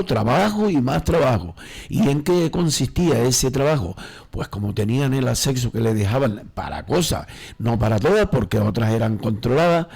y más trabajo. ¿Y en qué consistía ese trabajo? Pues como tenían el acceso que le dejaban para cosas, no para todas, porque otras eran controladas,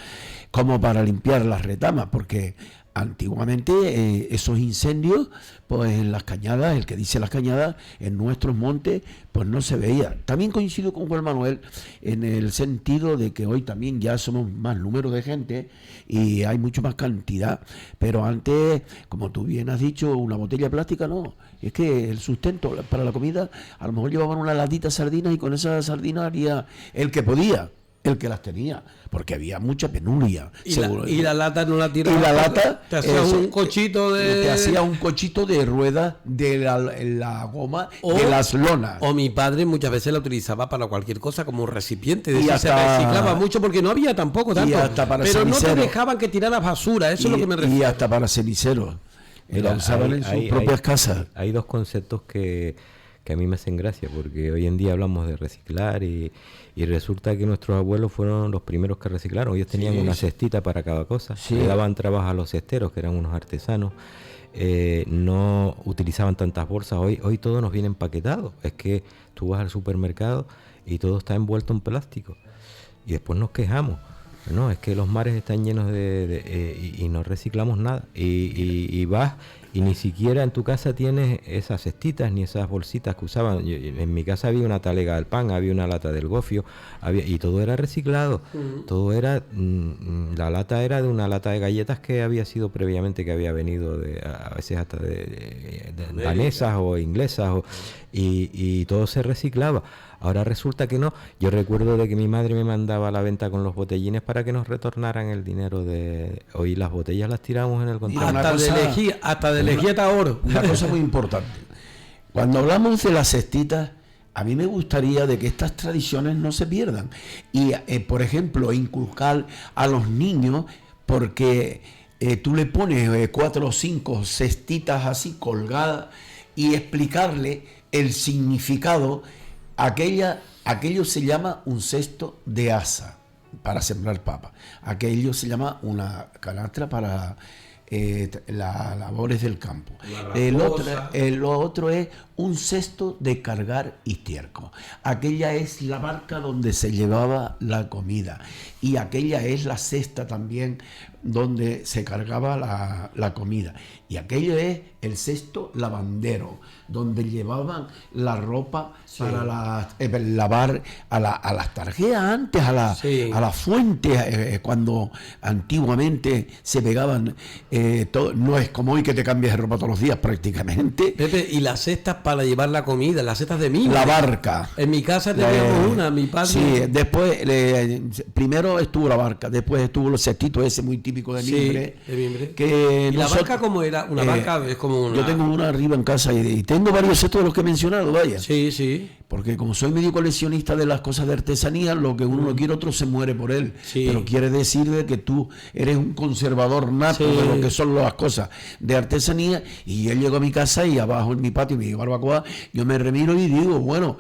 como para limpiar las retamas, porque antiguamente esos incendios, pues en las cañadas, el que dice las cañadas, en nuestros montes, pues no se veía. También coincido con Juan Manuel en el sentido de que hoy también ya somos más número de gente y hay mucho más cantidad, pero antes, como tú bien has dicho, una botella plástica no, es que el sustento para la comida, a lo mejor llevaban una latita de sardinas y con esa sardina haría el que podía, el que las tenía, porque había mucha penuria. Y la lata no la tiraba. Y la lata te hacía un cochito de... Te hacía un cochito de ruedas de la goma de las lonas. O mi padre muchas veces la utilizaba para cualquier cosa como un recipiente. Y se reciclaba mucho porque no había tampoco tanto. Pero cenicero. No te dejaban que tiraras basura, eso es lo que me refiero. Y hasta para ceniceros. La usaban en sus propias casas. Hay dos conceptos que a mí me hacen gracia, porque hoy en día hablamos de reciclar y resulta que nuestros abuelos fueron los primeros que reciclaron. Ellos tenían una cestita para cada cosa, le daban trabajo a los cesteros, que eran unos artesanos, no utilizaban tantas bolsas. Hoy todo nos viene empaquetado, es que tú vas al supermercado y todo está envuelto en plástico y después nos quejamos. No, es que los mares están llenos y no reciclamos nada y vas y ni siquiera en tu casa tienes esas cestitas ni esas bolsitas que usaban. En mi casa había una talega del pan, había una lata del gofio, y todo era reciclado. Todo era, la lata era de una lata de galletas que había sido previamente, que había venido a veces hasta de danesas o inglesas, y todo se reciclaba. Ahora resulta que no. Yo recuerdo de que mi madre me mandaba a la venta con los botellines para que nos retornaran el dinero de... Hoy las botellas las tiramos en el contenedor. Hasta de lejía oro. Una cosa muy importante. Cuando hablamos de las cestitas, a mí me gustaría de que estas tradiciones no se pierdan. Y, por ejemplo, inculcar a los niños, porque tú le pones 4 o 5 cestitas así colgadas y explicarle el significado. Aquello se llama un cesto de asa para sembrar papa. Aquello se llama una canastra para las labores del campo. Lo otro es un cesto de cargar estiércol. Aquella es la barca donde se llevaba la comida. Y aquella es la cesta también donde se cargaba la comida. Y aquello es el cesto lavandero, donde llevaban la ropa para lavar a las tarjetas antes, a las fuentes, cuando antiguamente se pegaban. No es como hoy que te cambias de ropa todos los días prácticamente. Pepe, y las cestas para llevar la comida, las cestas de mimbre. La barca. En mi casa teníamos una, mi padre. Sí, después, primero estuvo la barca, después estuvo los cestitos ese muy típico de mimbre. Sí, de mimbre. Que ¿Y la barca cómo era? Una barca es como una... Yo tengo una arriba en casa y tengo varios cestos de los que he mencionado, vaya. Sí, sí. Porque como soy medio coleccionista de las cosas de artesanía, lo que uno no quiere, otro se muere por él. Sí. Pero quiere decir de que tú eres un conservador nato de lo que son las cosas de artesanía. Y yo llego a mi casa y abajo en mi patio, mi barbacoa, yo me remiro y digo, bueno,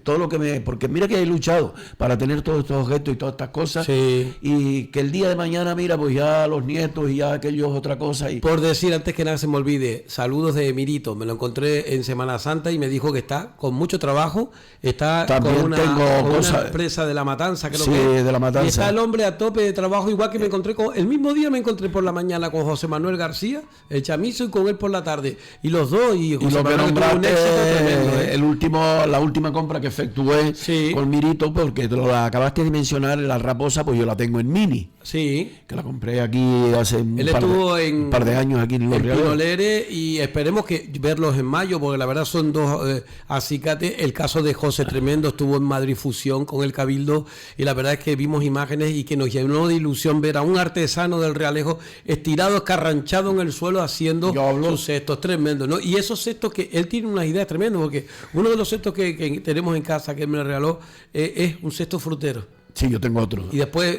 todo lo que porque mira que he luchado para tener todos estos objetos y todas estas cosas. Sí. Y que el día de mañana, mira, pues ya los nietos y ya aquellos otra cosa. Por decir, antes que nada se me olvide, saludos de Mirito. Me lo encontré en Semana Santa y me dijo que está con mucho trabajo, está También con tengo una cosas- empresa de La Matanza, creo Sí, que de La Matanza. Y está el hombre a tope de trabajo, igual que me encontré el mismo día me encontré por la mañana con José Manuel García, el chamizo, y con él por la tarde. Y los dos, y Y José lo que Manuel tuvo un éxito tremendo, nombraste, la última compra que efectué Sí. con Mirito, porque te lo acabaste de mencionar, la Raposa, pues yo la tengo en Mini, Sí. que la compré aquí hace Él estuvo un par de años aquí en Los Reales. Pinolere, y esperemos que verlos en mayo, porque la verdad son dos acicates. El caso de José Tremendo estuvo en Madrid Fusión con el Cabildo, y la verdad es que vimos imágenes y que nos llenó de ilusión ver a un artesano del Realejo estirado, escarranchado en el suelo haciendo sus cestos tremendos, ¿no? Y esos cestos que él tiene unas ideas tremendas, porque uno de los cestos que tenemos en casa, que él me regaló, es un cesto frutero. Sí, yo tengo otro. Y después,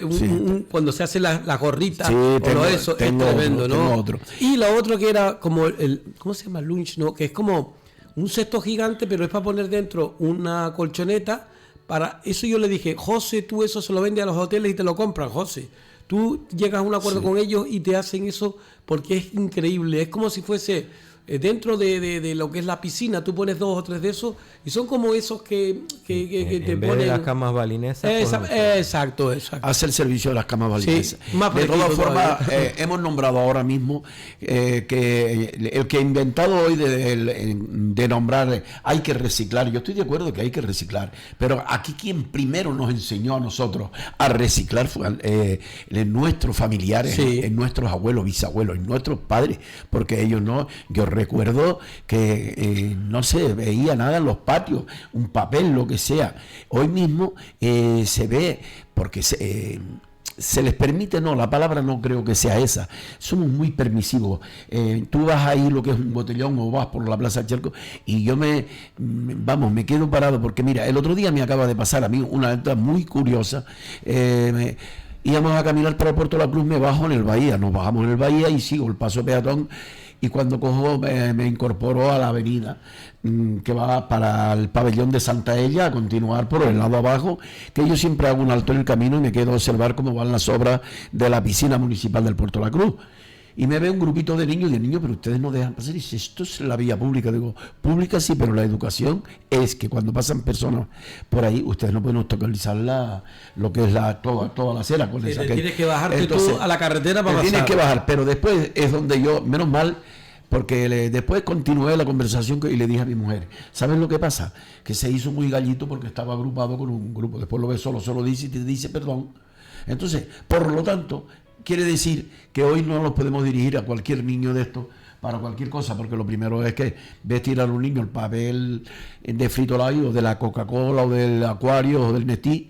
cuando se hace las gorritas, Sí, o tengo- eso, es tengo tremendo, otro, ¿no? tengo otro. Y lo otro que era como ¿cómo se llama? Lunch, ¿no? Que es como un cesto gigante, pero es para poner dentro una colchoneta. Para eso yo le dije, José, tú eso se lo vendes a los hoteles y te lo compran, José. Tú llegas a un acuerdo con ellos y te hacen eso, porque es increíble. Es como si fuese dentro de lo que es la piscina, tú pones 2 o 3 de esos, y son como esos que te En vez ponen... de las camas balinesas, Exacto. Hace el servicio de las camas valientes. Sí, más de todas fresquito formas, todavía. hemos nombrado ahora mismo que el que ha inventado hoy de nombrar hay que reciclar. Yo estoy de acuerdo que hay que reciclar, pero aquí quien primero nos enseñó a nosotros a reciclar fue nuestros familiares, Sí. nuestros abuelos, bisabuelos, nuestros padres, porque ellos no. Yo recuerdo que no se veía nada en los patios, un papel, lo que sea. Hoy mismo se ve, porque se les permite, no, la palabra no creo que sea esa, somos muy permisivos. Tú vas ahí, lo que es un botellón, o vas por la Plaza Charco, y yo me quedo parado, porque mira, el otro día me acaba de pasar a mí una anécdota muy curiosa. Íbamos a caminar para el Puerto de la Cruz, me bajo en el Bahía, nos bajamos en el Bahía y sigo el paso peatón, y cuando cojo me incorporo a la avenida que va para el pabellón de Santa Ella, a continuar por el lado abajo, que yo siempre hago un alto en el camino y me quedo a observar cómo van las obras de la piscina municipal del Puerto de la Cruz. Y me ve un grupito de niños, pero ustedes no dejan pasar. Y dice, esto es la vía pública. Digo, pública sí, pero la educación es que cuando pasan personas por ahí, ustedes no pueden obstaculizar lo que es toda la acera. Tienes que bajarte tú a la carretera para pasar. Tienes que bajar, pero después es donde yo, menos mal, porque después continué la conversación y le dije a mi mujer, ¿sabes lo que pasa? Que se hizo muy gallito porque estaba agrupado con un grupo. Después lo ves solo dice y te dice perdón. Entonces, por lo tanto, quiere decir que hoy no nos podemos dirigir a cualquier niño de estos para cualquier cosa, porque lo primero es que ves tirar a un niño el papel de Frito-Lay o de la Coca-Cola o del Acuario o del Nestí,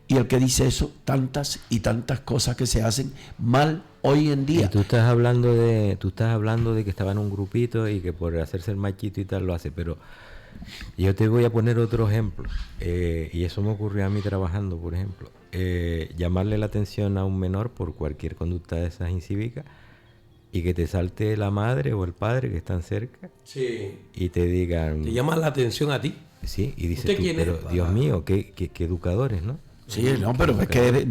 y el que dice eso, tantas y tantas cosas que se hacen mal hoy en día. Y tú estás hablando de que estaba en un grupito y que por hacerse el machito y tal lo hace, pero yo te voy a poner otro ejemplo, y eso me ocurrió a mí trabajando, por ejemplo. Llamarle la atención a un menor por cualquier conducta de esas incívicas y que te salte la madre o el padre que están cerca y te digan... Te llaman la atención a ti. Sí, y dices ¿Usted tú, quién pero es? Dios mío, qué educadores, ¿no? Sí, no, pero es que,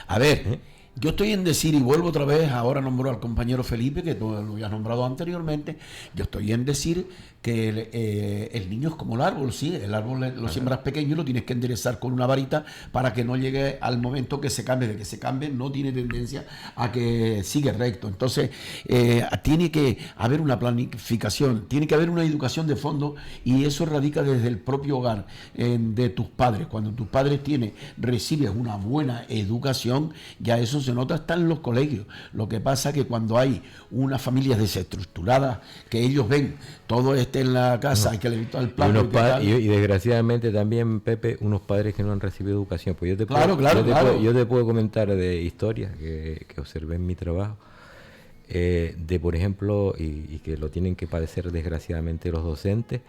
a ver, yo estoy en decir, y vuelvo otra vez, ahora nombro al compañero Felipe, que tú lo habías nombrado anteriormente, yo estoy en decir que el niño es como el árbol, sí, el árbol lo siembras pequeño y lo tienes que enderezar con una varita para que no llegue al momento que se cambie, de que se cambie no tiene tendencia a que sigue recto. Entonces, tiene que haber una planificación, tiene que haber una educación de fondo, y eso radica desde el propio hogar de tus padres. Cuando tus padres recibes una buena educación, ya eso se nota hasta en los colegios. Lo que pasa es que cuando hay unas familias desestructuradas, que ellos ven todo en la casa, hay que levantar el plato y desgraciadamente también, Pepe, unos padres que no han recibido educación. Pues yo te puedo comentar de historias que observé en mi trabajo, de por ejemplo, y que lo tienen que padecer desgraciadamente los docentes,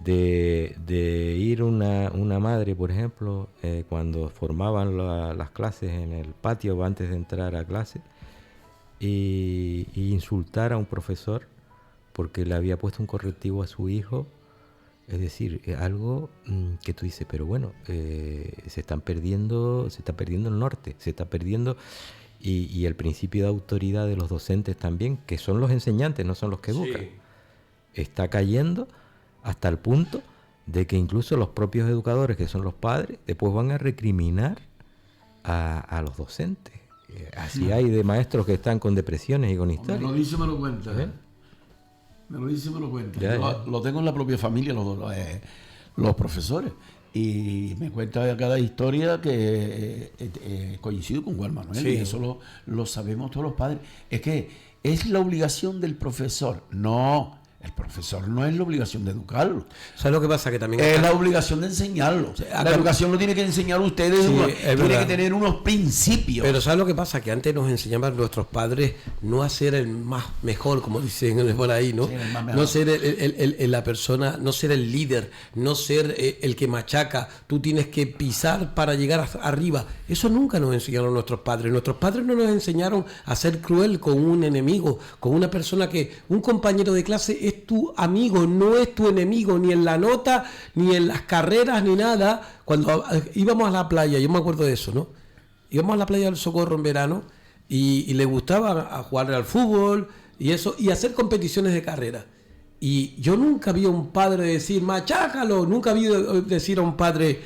de ir una madre, por ejemplo, cuando formaban las clases en el patio antes de entrar a clase, y insultar a un profesor porque le había puesto un correctivo a su hijo. Es decir, algo que tú dices, pero bueno, se está perdiendo el norte, se está perdiendo, y el principio de autoridad de los docentes también, que son los enseñantes, no son los que educan, está cayendo hasta el punto de que incluso los propios educadores, que son los padres, después van a recriminar a los docentes. Así hay de maestros que están con depresiones y con historias. Me lo dice, me lo cuenta. Me lo dice, me lo cuenta. Lo tengo en la propia familia, los profesores. Y me cuenta cada historia que coincido con Juan Manuel. Sí. Y eso lo sabemos todos los padres. Es que es la obligación del profesor. No, el profesor no es la obligación de educarlo. ¿Sabes lo que pasa? Que también Es la obligación de enseñarlo. La educación lo tiene que enseñar ustedes. Sí, tiene que tener unos principios. Pero ¿sabes lo que pasa? Que antes nos enseñaban nuestros padres no a ser el más mejor, como dicen por ahí, ¿no? Sí, no ser la persona, no ser el líder, no ser el que machaca. Tú tienes que pisar para llegar arriba. Eso nunca nos enseñaron nuestros padres. Nuestros padres no nos enseñaron a ser cruel con un enemigo, con una persona que un compañero de clase es tu amigo, no es tu enemigo, ni en la nota, ni en las carreras, ni nada. Cuando íbamos a la playa, yo me acuerdo de eso, ¿no? Íbamos a la playa del Socorro en verano y le gustaba a jugar al fútbol y eso, y hacer competiciones de carrera. Y yo nunca vi a un padre decir, machácalo, nunca vi decir a un padre,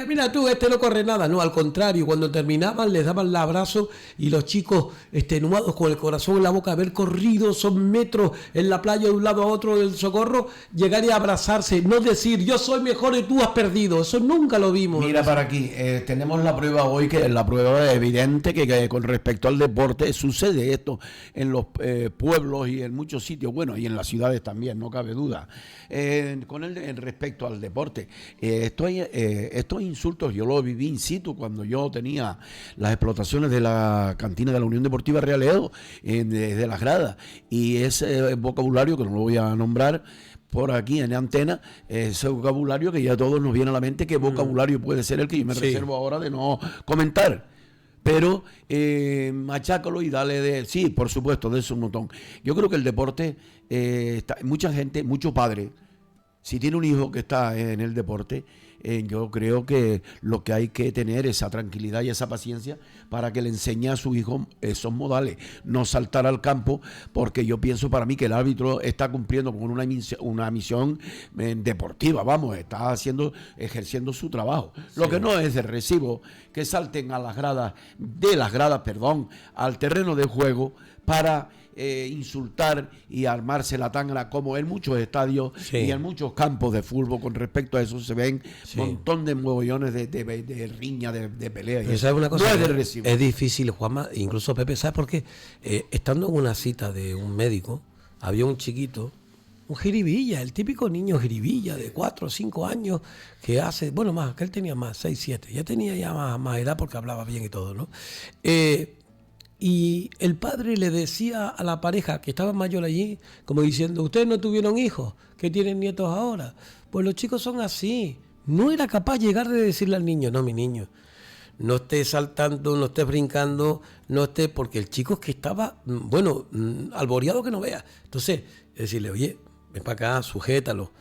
mira tú, este no corre nada. No, al contrario, cuando terminaban les daban el abrazo y los chicos extenuados con el corazón en la boca, haber corrido son metros en la playa de un lado a otro del Socorro, llegar y abrazarse, no decir yo soy mejor y tú has perdido. Eso nunca lo vimos. Mira para aquí, tenemos la prueba hoy, que es la prueba evidente que con respecto al deporte sucede esto en los pueblos y en muchos sitios, bueno, y en las ciudades también, no cabe duda. En respecto al deporte, estos insultos yo los viví in situ cuando yo tenía las explotaciones de la cantina de la Unión Deportiva Realedo, de las gradas, y ese vocabulario, que no lo voy a nombrar por aquí en antena, ese vocabulario que ya a todos nos viene a la mente, qué vocabulario puede ser el que yo me reservo ahora de no comentar. Pero machácalo y dale sí, por supuesto, de eso un montón. Yo creo que el deporte, mucha gente, mucho padre, si tiene un hijo que está en el deporte, yo creo que lo que hay que tener esa tranquilidad y esa paciencia para que le enseñe a su hijo esos modales, no saltar al campo, porque yo pienso para mí que el árbitro está cumpliendo con una misión deportiva, vamos, está ejerciendo su trabajo. Sí. Lo que no es de recibo que salten a las gradas, al terreno de juego para insultar y armarse la tangana, como en muchos estadios y en muchos campos de fútbol. Con respecto a eso se ven un montón de mogollones de riña, de pelea. Y ¿sabes una cosa? No es de recibo. Es difícil, Juanma, incluso Pepe, ¿sabes por qué? Estando en una cita de un médico, había un chiquito, un jiribilla, el típico niño jiribilla de 4 o 5 años que hace, bueno, más, que él tenía más, 6, 7, ya tenía ya más edad porque hablaba bien y todo, ¿no? Y el padre le decía a la pareja que estaba mayor allí, como diciendo, ustedes no tuvieron hijos, que tienen nietos ahora. Pues los chicos son así. No era capaz de llegar de decirle al niño, no, mi niño, no estés saltando, no estés brincando, no estés, porque el chico es que estaba, alboreado que no vea. Entonces, decirle, oye, ven para acá, sujétalo.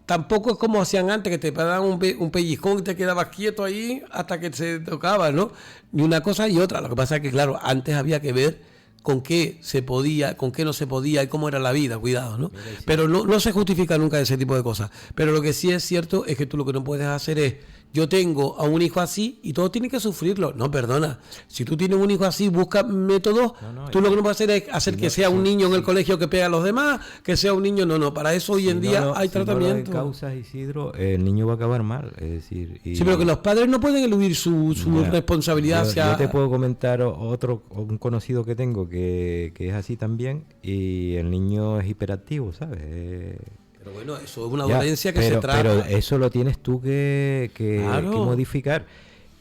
Tampoco es como hacían antes, que te daban un pellizcón y te quedabas quieto ahí hasta que se tocaba, ¿no? Ni una cosa y otra. Lo que pasa es que, claro, antes había que ver con qué se podía, con qué no se podía y cómo era la vida, cuidado, ¿no? Pero no se justifica nunca ese tipo de cosas. Pero lo que sí es cierto es que tú lo que no puedes hacer es, yo tengo a un hijo así y todos tienen que sufrirlo. No, perdona. Si tú tienes un hijo así, busca métodos. Tú lo que no puedes hacer es hacer que sea un niño en el colegio que pega a los demás, que sea un niño. No. Para eso hoy en día hay tratamiento. Si no causas, Isidro, el niño va a acabar mal. Es decir, sí, pero que los padres no pueden eludir su responsabilidad. Yo te puedo comentar un conocido que tengo que es así también, y el niño es hiperactivo, ¿sabes? Pero bueno, eso es una dolencia que se trata. Pero eso lo tienes tú que modificar.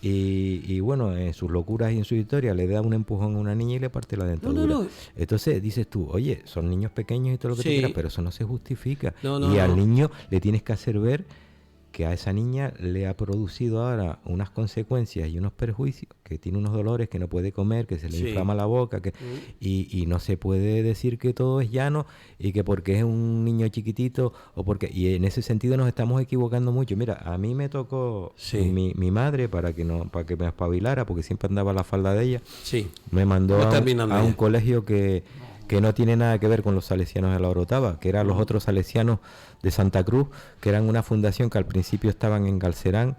Y bueno, en sus locuras y en su historia le da un empujón a una niña y le parte la dentadura. No. Entonces dices tú, oye, son niños pequeños y todo lo que tú quieras, pero eso no se justifica. Y al niño le tienes que hacer ver que a esa niña le ha producido ahora unas consecuencias y unos perjuicios, que tiene unos dolores, que no puede comer, que se le inflama la boca, y no se puede decir que todo es llano y que porque es un niño chiquitito y en ese sentido nos estamos equivocando mucho. Mira, a mí me tocó mi madre para que me espabilara, porque siempre andaba a la falda de ella. Me mandó a un colegio que que no tiene nada que ver con los salesianos de la Orotava, que eran los otros salesianos de Santa Cruz, que eran una fundación que al principio estaban en Galcerán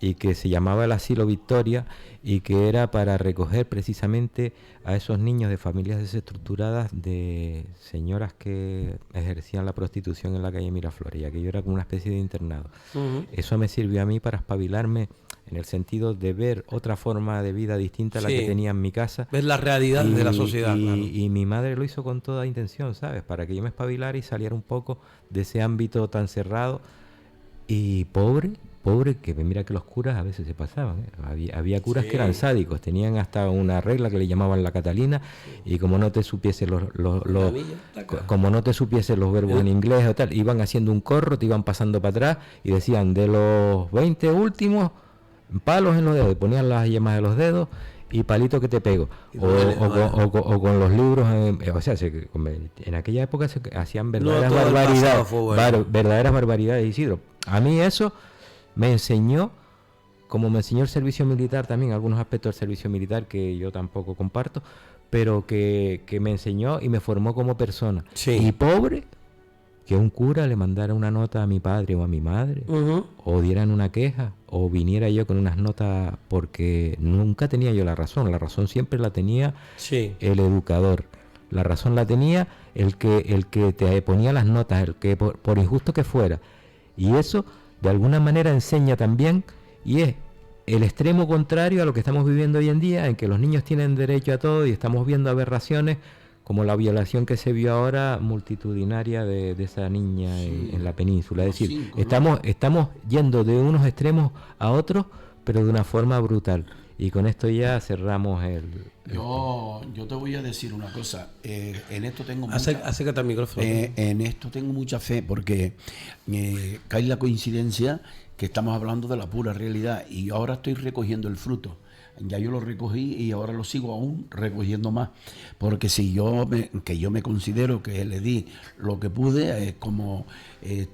y que se llamaba el Asilo Victoria, y que era para recoger precisamente a esos niños de familias desestructuradas, de señoras que ejercían la prostitución en la calle Miraflores, y aquello era como una especie de internado. Eso me sirvió a mí para espabilarme, en el sentido de ver otra forma de vida distinta a la que tenía en mi casa. Ver la realidad de la sociedad. Y mi madre lo hizo con toda intención, ¿sabes? Para que yo me espabilara y saliera un poco de ese ámbito tan cerrado y pobre, que mira que los curas a veces se pasaban, ¿eh? Había curas que eran sádicos, tenían hasta una regla que le llamaban la Catalina, y como no te supiese como no te supiese los verbos en inglés o tal, iban haciendo un corro, te iban pasando para atrás y decían: de los 20 últimos, palos en los dedos, ponían las yemas de los dedos y palito que te pego, o con los libros, o sea, en aquella época se hacían verdaderas barbaridades, verdaderas barbaridades, Isidro. A mí eso me enseñó, como me enseñó el servicio militar también, algunos aspectos del servicio militar que yo tampoco comparto, pero que me enseñó y me formó como persona. Y pobre, que un cura le mandara una nota a mi padre o a mi madre, o dieran una queja, o viniera yo con unas notas, porque nunca tenía yo la razón siempre la tenía el educador, la razón la tenía el que te ponía las notas, el que por injusto que fuera, y eso de alguna manera enseña también, y es el extremo contrario a lo que estamos viviendo hoy en día, en que los niños tienen derecho a todo y estamos viendo aberraciones como la violación que se vio ahora multitudinaria de esa niña en la península. Es decir, estamos yendo de unos extremos a otros, pero de una forma brutal. Y con esto ya cerramos Yo te voy a decir una cosa. En esto tengo acércate al micrófono. En esto tengo mucha fe, porque cae la coincidencia que estamos hablando de la pura realidad, y ahora estoy recogiendo el fruto. Ya yo lo recogí y ahora lo sigo aún recogiendo más, porque si yo me considero que le di lo que pude, como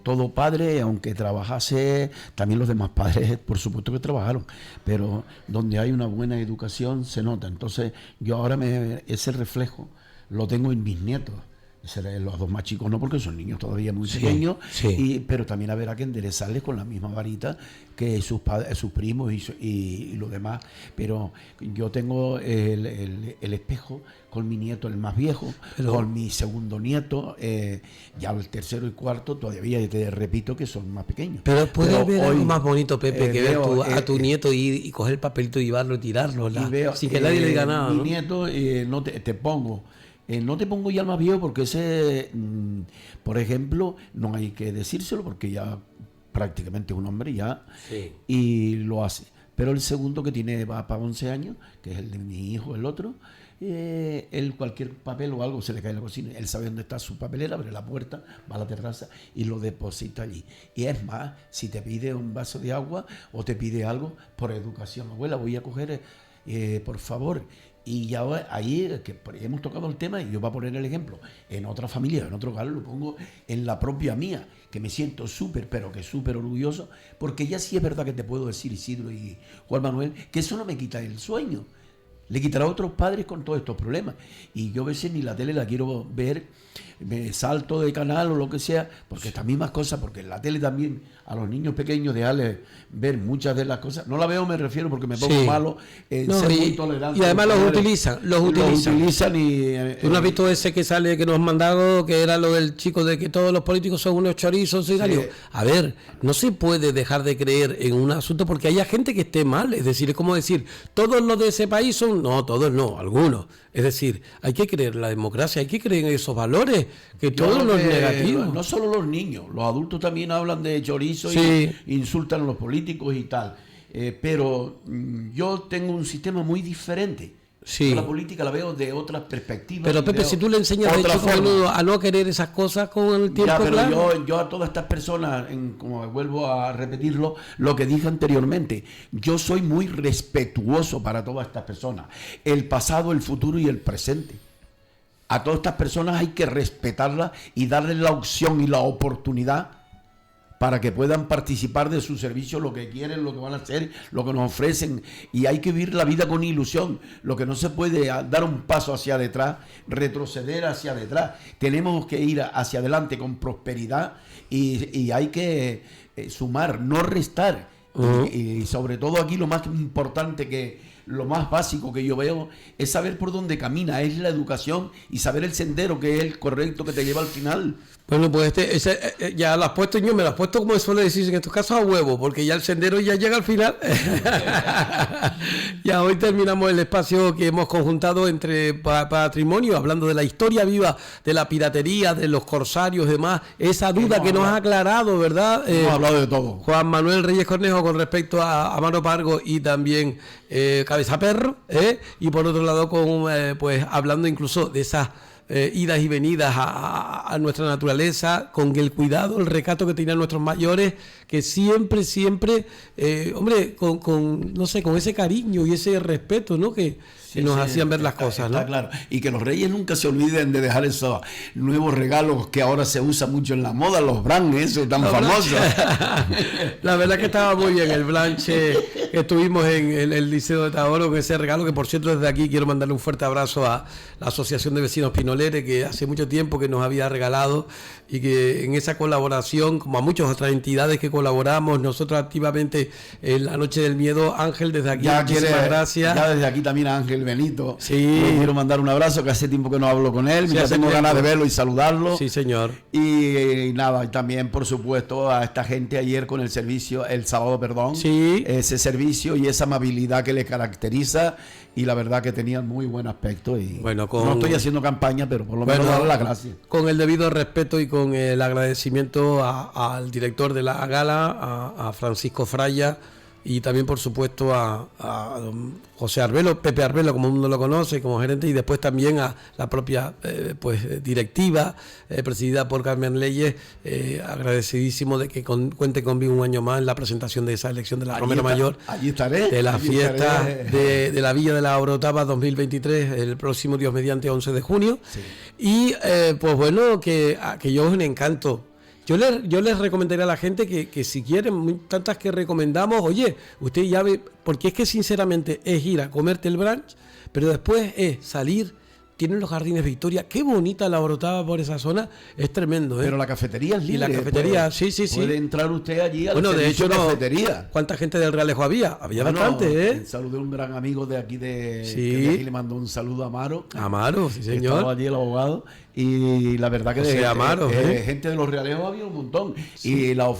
todo padre, aunque trabajase, también los demás padres por supuesto que trabajaron, pero donde hay una buena educación se nota. Entonces yo ahora ese reflejo lo tengo en mis nietos. Los dos más chicos no, porque son niños todavía muy pequeños, pero también habrá que enderezarles con la misma varita que sus padres, sus primos y los demás. Pero yo tengo el espejo con mi nieto, el más viejo, con mi segundo nieto, ya el tercero y cuarto todavía te repito que son más pequeños. Pero puede ver algo más bonito, Pepe, que ver a tu nieto y coger el papelito y llevarlo y tirarlo, sin que nadie le diga nada. Mi nieto, no te pongo... no te pongo ya el más viejo, porque ese, por ejemplo, no hay que decírselo, porque ya prácticamente es un hombre ya, y lo hace. Pero el segundo, que va para 11 años, que es el de mi hijo, el otro, él cualquier papel o algo se le cae en la cocina, él sabe dónde está su papelera, abre la puerta, va a la terraza y lo deposita allí. Y es más, si te pide un vaso de agua o te pide algo, por educación: abuela, voy a coger, por favor. Y ya ahí, que hemos tocado el tema, y yo voy a poner el ejemplo, en otra familia, en otro hogar, lo pongo en la propia mía, que me siento pero que súper orgulloso, porque ya sí es verdad que te puedo decir, Isidro y Juan Manuel, que eso no me quita el sueño. Le quitará a otros padres con todos estos problemas. Y yo a veces ni la tele la quiero ver, me salto de canal o lo que sea, porque estas mismas cosas, porque en la tele también a los niños pequeños dejarles ver muchas de las cosas, no la veo, me refiero, porque me pongo malo, ser muy tolerante. Y además los utilizan. Y, ¿tú no has visto ese que sale, que nos han mandado, que era lo del chico de que todos los políticos son unos chorizos y tal? A ver, no se puede dejar de creer en un asunto porque haya gente que esté mal. Es decir, es como decir, todos los de ese país son... No, todos no, algunos. Es decir, hay que creer en la democracia, hay que creer en esos valores, que todos los negativos. No solo los niños, los adultos también hablan de chorizo y insultan a los políticos y tal. Pero yo tengo un sistema muy diferente. Yo la política la veo de otras perspectivas. Pero Pepe, si tú le enseñas de chico a no querer esas cosas con el tiempo, ya, pero yo a todas estas personas, como vuelvo a repetirlo, lo que dije anteriormente, yo soy muy respetuoso para todas estas personas, el pasado, el futuro y el presente. A todas estas personas hay que respetarlas y darles la opción y la oportunidad para que puedan participar de su servicio, lo que quieren, lo que van a hacer, lo que nos ofrecen. Y hay que vivir la vida con ilusión. Lo que no se puede dar un paso hacia detrás, retroceder hacia detrás. Tenemos que ir hacia adelante con prosperidad y hay que sumar, no restar. Y sobre todo aquí lo más importante, lo más básico que yo veo es saber por dónde camina, es la educación y saber el sendero que es el correcto que te lleva al final. Bueno, pues ya lo has puesto, me lo has puesto, como suele decirse en estos casos, a huevo, porque ya el sendero ya llega al final. Ya hoy terminamos el espacio que hemos conjuntado entre patrimonio, hablando de la historia viva de la piratería, de los corsarios y demás, esa duda que nos ha aclarado, ¿verdad? Hemos hablado de todo. Juan Manuel Reyes Cornejo con respecto a Amaro Pargo y también Cabeza Perro, y por otro lado pues hablando incluso de esas idas y venidas a nuestra naturaleza, con el cuidado, el recato que tenían nuestros mayores, que siempre, hombre, no sé, con ese cariño y ese respeto, ¿no? Que nos hacían ver las cosas, ¿no? Está claro. Y que los reyes nunca se olviden de dejar esos nuevos regalos que ahora se usa mucho en la moda, los branches, eso tan famosos. La verdad que estaba muy bien el blanche que estuvimos en el Liceo de Taoro, con ese regalo, que por cierto desde aquí quiero mandarle un fuerte abrazo a la Asociación de Vecinos Pinoleres, que hace mucho tiempo que nos había regalado, y que en esa colaboración, como a muchas otras entidades que colaboramos, nosotros activamente en la Noche del Miedo, Ángel, desde aquí, muchísimas gracias. Ya desde aquí también a Ángel Benito. Sí. Quiero mandar un abrazo, que hace tiempo que no hablo con él, ya tengo ganas de verlo y saludarlo. Sí, señor. Y nada, y también por supuesto a esta gente ayer con el servicio, el sábado, perdón. Sí. Ese servicio y esa amabilidad que le caracteriza, y la verdad que tenían muy buen aspecto. Y bueno, no estoy haciendo campaña, pero por lo menos darle las gracias. Con el debido respeto y con el agradecimiento al director de la gala, a Francisco Fraya, y también por supuesto a don José Arbelo, Pepe Arbelo, como uno lo conoce, como gerente, y después también a la propia directiva, presidida por Carmen Leyes, agradecidísimo de que cuente conmigo un año más en la presentación de esa elección de la Romero Mayor. Allí estaré. De la fiesta de la Villa de la Orotava 2023, el próximo Dios mediante 11 de junio. Sí. Y pues bueno, que yo es un encanto. Yo les recomendaría a la gente que si quieren, tantas que recomendamos, oye, usted ya ve, porque es que sinceramente es ir a comerte el brunch, pero después es salir. Tienen los Jardines Victoria, qué bonita la Orotava por esa zona, es tremendo, ¿eh? Pero la cafetería es libre. Y la cafetería, sí. Puede entrar usted allí a la de hecho, cafetería. ¿Cuánta gente del Realejo había? Había bastante, ¿eh? Saludé a un gran amigo de aquí sí. que de aquí le mandó un saludo a Amaro. Amaro, sí señor. Estaba allí el abogado. Y la verdad que Amaro, gente de los Realejos había un montón. Sí. Y lo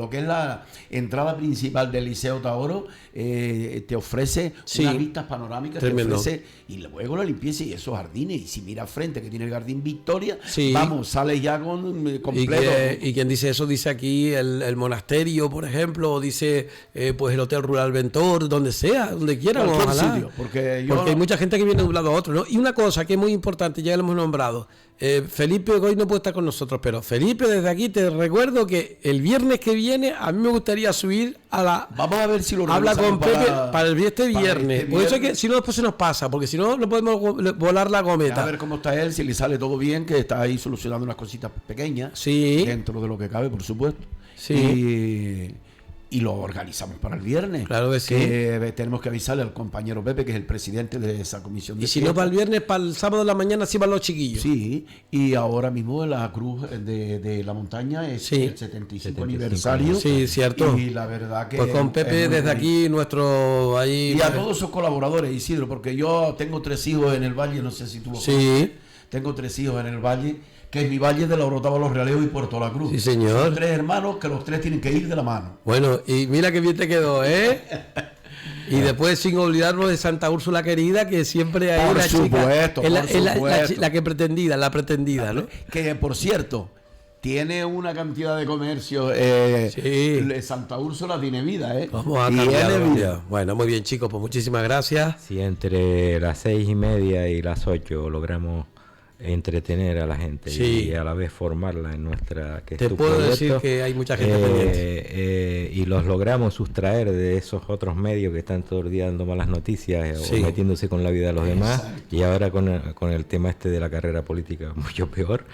que es la entrada principal del Liceo Taoro te ofrece unas vistas panorámicas, tremendo. Te ofrece, y luego la limpieza y esos jardines. Y si mira frente, que tiene el Jardín Victoria, sí. Vamos, sale ya con completo. Y quien dice eso, dice aquí el monasterio, por ejemplo, o dice pues el Hotel Rural Ventor, donde sea, donde quieran, ojalá. Sitio, porque hay mucha gente que viene de un lado a otro, ¿no? Y una cosa que es muy importante, ya lo hemos nombrado, Felipe hoy no puede estar con nosotros, pero Felipe, desde aquí te recuerdo que el viernes que viene a mí me gustaría subir a la... Vamos a ver si lo habla con Pepe para este viernes. Por eso es que si no después se nos pasa, porque si no podemos volar la gometa. A ver cómo está él, si le sale todo bien, que está ahí solucionando unas cositas pequeñas. Sí. Dentro de lo que cabe, por supuesto. Sí. Y lo organizamos para el viernes. Claro que sí. Que tenemos que avisarle al compañero Pepe, que es el presidente de esa comisión. Y si no para el viernes, para el sábado de la mañana sí van los chiquillos. Sí, y ahora mismo la cruz de la montaña es el 75 aniversario. Sí, cierto. Y la verdad que... Pues con Pepe desde aquí, nuestro... ahí y a todos sus colaboradores, Isidro, porque yo tengo 3 hijos en el Valle, no sé si tú lo conoces. Sí. Tengo 3 hijos en el Valle, que es mi Valle de la Orotava, Los Realejos y Puerto La Cruz. Sí, señor. Son 3 hermanos que los 3 tienen que ir de la mano. Bueno, y mira qué bien te quedó, ¿eh? Y después, sin olvidarnos de Santa Úrsula querida, que siempre hay por la supuesto, chica, la pretendida, ¿no? Que, por cierto, tiene una cantidad de comercios. Santa Úrsula tiene vida, ¿eh? Vamos a cambiar. Bueno, muy bien, chicos, pues muchísimas gracias. Si entre las 6:30 y las 8 logramos entretener a la gente Sí. y a la vez formarla en nuestra... que es Te tu puedo proyecto. decir que hay mucha gente pendiente. Y los logramos sustraer de esos otros medios que están todo el día dando malas noticias Sí. o metiéndose con la vida de los demás, y ahora con el tema este de la carrera política mucho peor,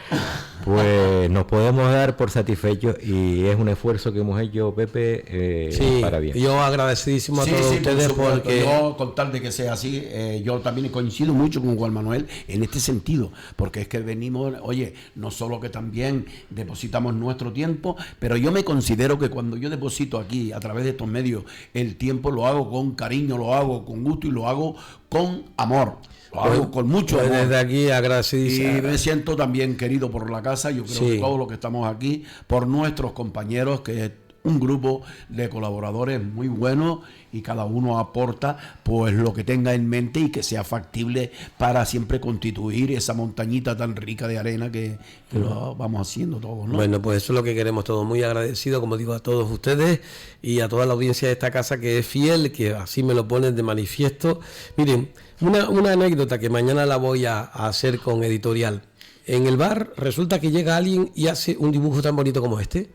pues nos podemos dar por satisfechos, y es un esfuerzo que hemos hecho, Pepe, Sí, para bien. yo agradecidísimo a todos por ustedes supuesto. porque... Yo, con tal de que sea así, yo también coincido mucho con Juan Manuel en este sentido, porque es que venimos, oye, no solo que también depositamos nuestro tiempo, pero yo me considero que cuando yo deposito aquí, a través de estos medios, el tiempo lo hago con cariño, lo hago con gusto y lo hago con amor. Lo hago con mucho pues amor. desde aquí agradecidísimo. Y me siento también querido por la casa. Yo creo Sí. que todos los que estamos aquí, por nuestros compañeros, que es un grupo de colaboradores muy bueno, y cada uno aporta pues lo que tenga en mente y que sea factible para siempre constituir esa montañita tan rica de arena que lo vamos haciendo todos, ¿no? Bueno, pues eso es lo que queremos todos. Muy agradecido, como digo, a todos ustedes y a toda la audiencia de esta casa que es fiel, que así me lo ponen de manifiesto. Miren, una anécdota que mañana la voy a hacer con editorial. En el bar resulta que llega alguien y hace un dibujo tan bonito como este.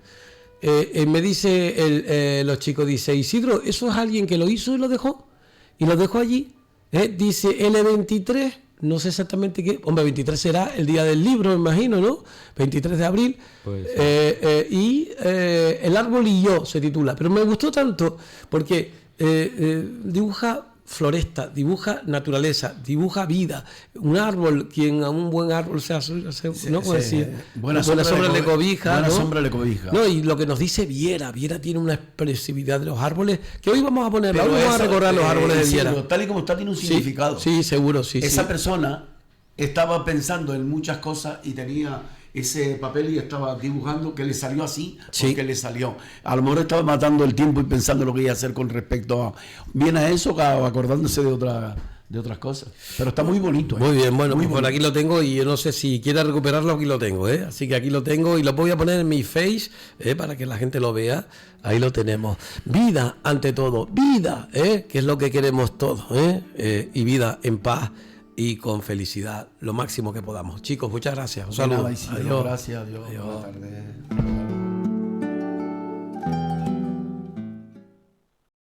Me dice los chicos, dice, Isidro, ¿eso es alguien que lo hizo y lo dejó? Y lo dejó allí. Dice, L23, no sé exactamente qué. Hombre, 23 será el día del libro, me imagino, ¿no? 23 de abril. Pues, El árbol y yo se titula. Pero me gustó tanto porque dibuja floresta, dibuja naturaleza, dibuja vida. Un árbol, quien a un buen árbol no puedo decir, Buena sombra sombra le cobija. buena ¿no? sombra le cobija. No, y lo que nos dice Viera tiene una expresividad de los árboles que hoy vamos a poner, Pero vamos a eso, recorrer los árboles de Isidro, Viera. tal y como está, tiene un Sí, significado. sí, seguro, sí. Esa sí. persona estaba pensando en muchas cosas y tenía ese papel y estaba dibujando, que le salió así, Sí. porque le salió. A lo mejor estaba matando el tiempo y pensando lo que iba a hacer con respecto a... Bien a eso, acordándose de otras cosas. Pero está muy bonito. Muy bien, bueno, Muy pues por bonito. aquí lo tengo y yo no sé si quiera recuperarlo, aquí lo tengo, ¿eh? Así que aquí lo tengo y lo voy a poner en mi face, para que la gente lo vea. Ahí lo tenemos. Vida ante todo, vida, que es lo que queremos todos, y vida en paz y con felicidad, lo máximo que podamos. Chicos, muchas gracias. Un De saludo. nada, Isidro, Adiós. gracias, adiós. Adiós. Buenas tardes.